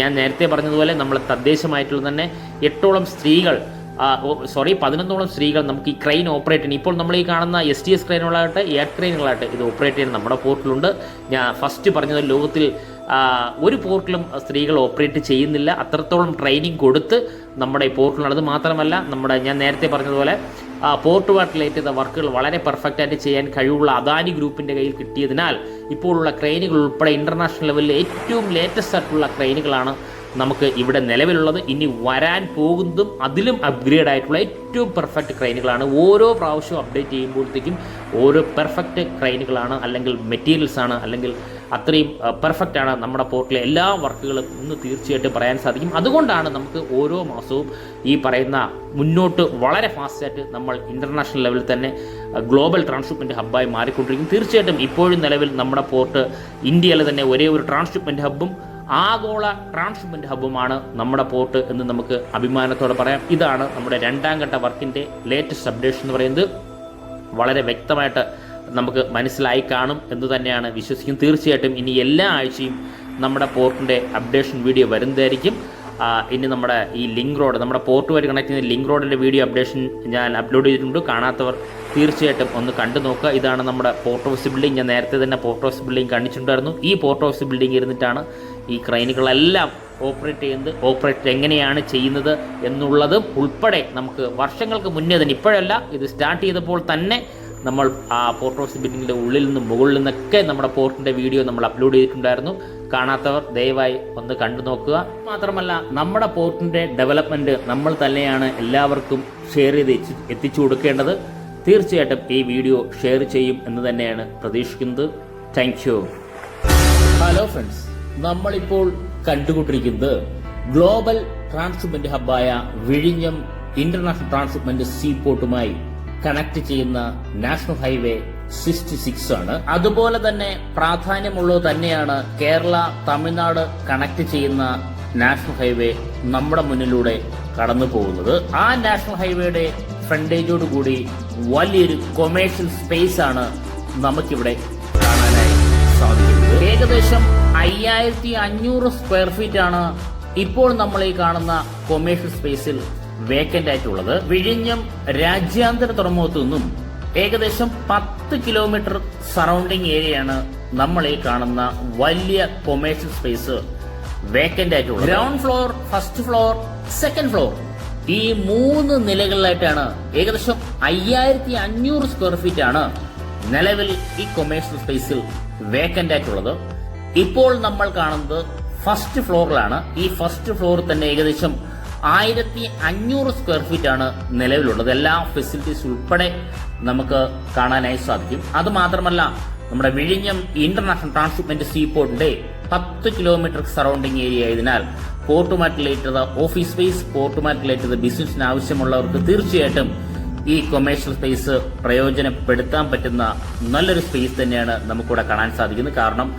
ഞാൻ നേരത്തെ പറഞ്ഞതുപോലെ നമ്മൾ തദ്ദേശമായിട്ടുള്ള തന്നെ 8ഓളം സ്ത്രീകൾ 11ഓളം സ്ത്രീകൾ നമുക്ക് ഈ ക്രെയിൻ ഓപ്പറേറ്റ് ചെയ്യുന്നത്. ഇപ്പോൾ നമ്മൾ ഈ കാണുന്ന STS ക്രെയിനുകളാകട്ടെ എയർ ക്രെയിനുകളാകട്ടെ ഇത് ഓപ്പറേറ്റ് ചെയ്യുന്നത് നമ്മുടെ പോർട്ടിലുണ്ട്. ഞാൻ ഫസ്റ്റ് പറഞ്ഞത് ലോകത്തിൽ ഒരു പോർട്ടിലും സ്ത്രീകൾ ഓപ്പറേറ്റ് ചെയ്യുന്നില്ല. അത്രത്തോളം ട്രെയിനിങ് കൊടുത്ത് നമ്മുടെ ഈ പോർട്ടിലുണ്ട്. അത് മാത്രമല്ല ഞാൻ നേരത്തെ പറഞ്ഞതുപോലെ പോർട്ടുമായിട്ട് റിലേറ്റ് ചെയ്ത വർക്കുകൾ വളരെ പെർഫെക്റ്റായിട്ട് ചെയ്യാൻ കഴിവുള്ള അദാനി ഗ്രൂപ്പിൻ്റെ കയ്യിൽ കിട്ടിയതിനാൽ ഇപ്പോഴുള്ള ക്രെയിനുകൾ ഉൾപ്പെടെ ഇൻ്റർനാഷണൽ ലെവലിൽ ഏറ്റവും ലേറ്റസ്റ്റ് ആയിട്ടുള്ള ക്രെയിനുകളാണ് നമുക്ക് ഇവിടെ നിലവിലുള്ളത്. ഇനി വരാൻ പോകുന്നതും അതിലും അപ്ഗ്രേഡ് ആയിട്ടുള്ള ഏറ്റവും പെർഫെക്റ്റ് ക്രെയിനുകളാണ്. ഓരോ പ്രാവശ്യവും അപ്ഡേറ്റ് ചെയ്യുമ്പോഴത്തേക്കും ഓരോ പെർഫെക്റ്റ് ക്രെയിനുകളാണ്, അല്ലെങ്കിൽ മെറ്റീരിയൽസാണ്, അല്ലെങ്കിൽ അത്രയും പെർഫെക്റ്റ് ആണ് നമ്മുടെ പോർട്ടിലെ എല്ലാ വർക്കുകളും എന്ന് തീർച്ചയായിട്ടും പറയാൻ സാധിക്കും. അതുകൊണ്ടാണ് നമുക്ക് ഓരോ മാസവും ഈ പറയുന്ന മുന്നോട്ട് വളരെ ഫാസ്റ്റായിട്ട് നമ്മൾ ഇൻ്റർനാഷണൽ ലെവലിൽ തന്നെ ഗ്ലോബൽ ട്രാൻസ്ഷിപ്മെൻറ്റ് ഹബ്ബായി മാറിക്കൊണ്ടിരിക്കും. തീർച്ചയായിട്ടും ഇപ്പോഴും നിലവിൽ നമ്മുടെ പോർട്ട് ഇന്ത്യയിലെ തന്നെ ഒരേ ഒരു ട്രാൻസ്ഷിപ്മെൻറ്റ് ഹബ്ബും ആഗോള ട്രാൻസ്ഷിപ്മെൻറ്റ് ഹബ്ബുമാണ് നമ്മുടെ പോർട്ട് എന്ന് നമുക്ക് അഭിമാനത്തോടെ പറയാം. ഇതാണ് നമ്മുടെ 2ാം ഘട്ട വർക്കിൻ്റെ ലേറ്റസ്റ്റ് അപ്ഡേഷൻ എന്ന് പറയുന്നത്. വളരെ വ്യക്തമായിട്ട് നമുക്ക് മനസ്സിലായി കാണും എന്ന് തന്നെയാണ് വിശ്വസിക്കുന്നത്. തീർച്ചയായിട്ടും ഇനി എല്ലാ ആഴ്ചയും നമ്മുടെ പോർട്ടിൻ്റെ അപ്ഡേഷൻ വീഡിയോ വരുന്നതായിരിക്കും. ഇനി നമ്മുടെ ഈ ലിങ്ക് റോഡ്, നമ്മുടെ പോർട്ടുമായിട്ട് കണക്ട് ചെയ്യുന്ന ലിങ്ക് റോഡിൻ്റെ വീഡിയോ അപ്ഡേഷൻ ഞാൻ അപ്ലോഡ് ചെയ്തിട്ടുണ്ട്. കാണാത്തവർ തീർച്ചയായിട്ടും ഒന്ന് കണ്ടു നോക്കുക. ഇതാണ് നമ്മുടെ പോർട്ട് ഹൗസ് ബിൽഡിംഗ്. ഞാൻ നേരത്തെ തന്നെ പോർട്ട് ഹൗസ് ബിൽഡിംഗ് കാണിച്ചിട്ടുണ്ടായിരുന്നു. ഈ പോർട്ട് ഹൗസ് ബിൽഡിംഗ് ഇരുന്നിട്ടാണ് ഈ ക്രെയിനുകളെല്ലാം ഓപ്പറേറ്റ് എങ്ങനെയാണ് ചെയ്യുന്നത് എന്നുള്ളതും ഉൾപ്പെടെ നമുക്ക് വർഷങ്ങൾക്ക് മുന്നേ തന്നെ, ഇപ്പോഴല്ല, ഇത് സ്റ്റാർട്ട് ചെയ്തപ്പോൾ തന്നെ നമ്മൾ ആ പോർട്ട് ഹൗസ് ബിൽഡിങ്ങിൻ്റെ ഉള്ളിൽ നിന്നും മുകളിൽ നിന്നൊക്കെ നമ്മുടെ പോർട്ടിൻ്റെ വീഡിയോ നമ്മൾ അപ്ലോഡ് ചെയ്തിട്ടുണ്ടായിരുന്നു. കാണാത്തവർ ദയവായി ഒന്ന് കണ്ടു നോക്കുക. മാത്രമല്ല നമ്മുടെ പോർട്ടിൻ്റെ ഡെവലപ്മെൻറ്റ് നമ്മൾ തന്നെയാണ് എല്ലാവർക്കും ഷെയർ ചെയ്ത് എത്തിച്ചു കൊടുക്കേണ്ടത്. തീർച്ചയായിട്ടും ഈ വീഡിയോ ഷെയർ ചെയ്യും എന്ന് തന്നെയാണ് പ്രതീക്ഷിക്കുന്നത്. Thank you. ഹലോ ഫ്രണ്ട്സ്, നമ്മളിപ്പോൾ കണ്ടുകൊണ്ടിരിക്കുന്നത് ഗ്ലോബൽ ട്രാൻസ്ഷിപ്മെൻറ്റ് ഹബ്ബായ വിഴിഞ്ഞം ഇന്റർനാഷണൽ ട്രാൻസ്ഷിപ്മെൻറ്റ് സീ പോർട്ടുമായി കണക്ട് ചെയ്യുന്ന നാഷണൽ ഹൈവേ 66 ആണ്. അതുപോലെ തന്നെ പ്രാധാന്യമുള്ളത് തന്നെയാണ് കേരള തമിഴ്നാട് കണക്ട് ചെയ്യുന്ന നാഷണൽ ഹൈവേ നമ്മുടെ മുന്നിലൂടെ കടന്നു പോകുന്നത്. ആ നാഷണൽ ഹൈവേയുടെ ഫ്രണ്ടേജോട് കൂടി വലിയൊരു കൊമേഴ്ഷ്യൽ സ്പേസ് ആണ് നമുക്കിവിടെ കാണാനായി സാധിക്കുന്നത്. ഏകദേശം 5500 സ്ക്വയർ ഫീറ്റ് ആണ് ഇപ്പോൾ നമ്മൾ ഈ കാണുന്ന കൊമേഴ്ഷ്യൽ സ്പേസിൽ വേക്കന്റ് ആയിട്ടുള്ളത്. വിഴിഞ്ഞം രാജ്യാന്തര തുറമുഖത്തു നിന്നും ഏകദേശം 10 കിലോമീറ്റർ സറൗണ്ടിങ് ഏരിയയാണ് നമ്മൾ ഈ കാണുന്ന വലിയ കൊമേഴ്ഷ്യൽ സ്പേസ് വേക്കന്റ് ആയിട്ടുള്ളത്. Ground floor, first floor, second floor, ഈ 3 നിലകളിലായിട്ടാണ് ഏകദേശം 5500 സ്ക്വയർ ഫീറ്റ് ആണ് നിലവിൽ ഈ കൊമേഴ്ഷ്യൽ സ്പേസിൽ വേക്കന്റ് ആയിട്ടുള്ളത്. ഇപ്പോൾ നമ്മൾ കാണുന്നത് ഫസ്റ്റ് ഫ്ലോറിലാണ്. ഈ ഫസ്റ്റ് ഫ്ലോറിൽ തന്നെ ഏകദേശം 1500 സ്ക്വയർ ഫീറ്റ് ആണ് നിലവിലുള്ളത്. എല്ലാ ഫെസിലിറ്റീസ് ഉൾപ്പെടെ നമുക്ക് കാണാനായി സാധിക്കും. അതുമാത്രമല്ല, നമ്മുടെ വിഴിഞ്ഞം ഇന്റർനാഷണൽ ട്രാൻസ്ഷിപ്മെന്റ് സീ പോർട്ടിന്റെ 10 കിലോമീറ്റർ സറൗണ്ടിങ് ഏരിയ ആയതിനാൽ പോർട്ടുമായിട്ട് റിലേറ്റ് ചെയ്ത ഓഫീസ് സ്പേസ്, പോർട്ടുമായിട്ട് റിലേറ്റ് ചെയ്ത ബിസിനസിന് ആവശ്യമുള്ളവർക്ക് തീർച്ചയായിട്ടും ഈ കൊമേഴ്ഷ്യൽ സ്പേസ് പ്രയോജനപ്പെടുത്താൻ പറ്റുന്ന നല്ലൊരു സ്പേസ് തന്നെയാണ് നമുക്കിവിടെ കാണാൻ സാധിക്കുന്നത്. കാരണം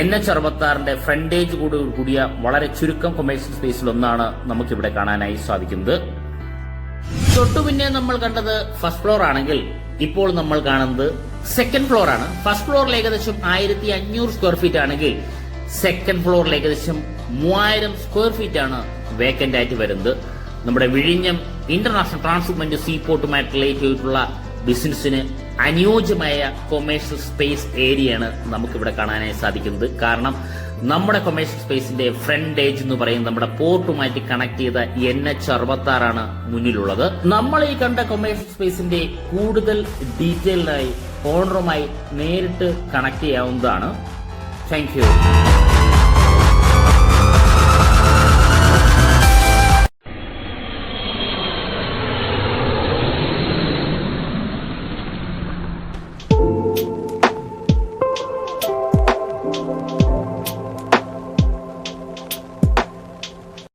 NH66 ഫ്രണ്ടേജ് കൂടിയ വളരെ ചുരുക്കം കൊമേഴ്ഷ്യൽ സ്പേസിൽ ഒന്നാണ് നമുക്കിവിടെ കാണാനായി സാധിക്കുന്നത്. തൊട്ടു പിന്നെ നമ്മൾ കണ്ടത് ഫസ്റ്റ് ഫ്ലോർ ആണെങ്കിൽ ഇപ്പോൾ നമ്മൾ കാണുന്നത് സെക്കൻഡ് ഫ്ലോർ ആണ്. ഫസ്റ്റ് ഫ്ലോറിൽ ഏകദേശം 1500 സ്ക്വയർ ഫീറ്റ് ആണെങ്കിൽ സെക്കൻഡ് ഫ്ലോറിൽ ഏകദേശം 3000 സ്ക്വയർ ഫീറ്റ് ആണ് വേക്കന്റ് ആയിട്ട് വരുന്നത്. നമ്മുടെ വിഴിഞ്ഞം ഇന്റർനാഷണൽ ട്രാൻസ്ഷിപ്മെന്റ് സീ പോർട്ടുമായിട്ട് റിലേറ്റ് ചെയ്തിട്ടുള്ള ബിസിനസിന് അനുയോജ്യമായ കൊമേഴ്ഷ്യൽ സ്പേസ് ഏരിയയാണ് നമുക്കിവിടെ കാണാനായി സാധിക്കുന്നത്. കാരണം നമ്മുടെ കൊമേഴ്ഷ്യൽ സ്പേസിന്റെ ഫ്രണ്ടേജ് എന്ന് പറയുന്നത് നമ്മുടെ പോർട്ടുമായിട്ട് കണക്ട് ചെയ്ത NH66 ആണ് മുന്നിലുള്ളത്. നമ്മൾ ഈ കണ്ട കൊമേഴ്ഷ്യൽ സ്പേസിന്റെ കൂടുതൽ ഡീറ്റെയിൽഡായി ഓണറുമായി നേരിട്ട് കണക്ട് ചെയ്യാവുന്നതാണ്. Thank you.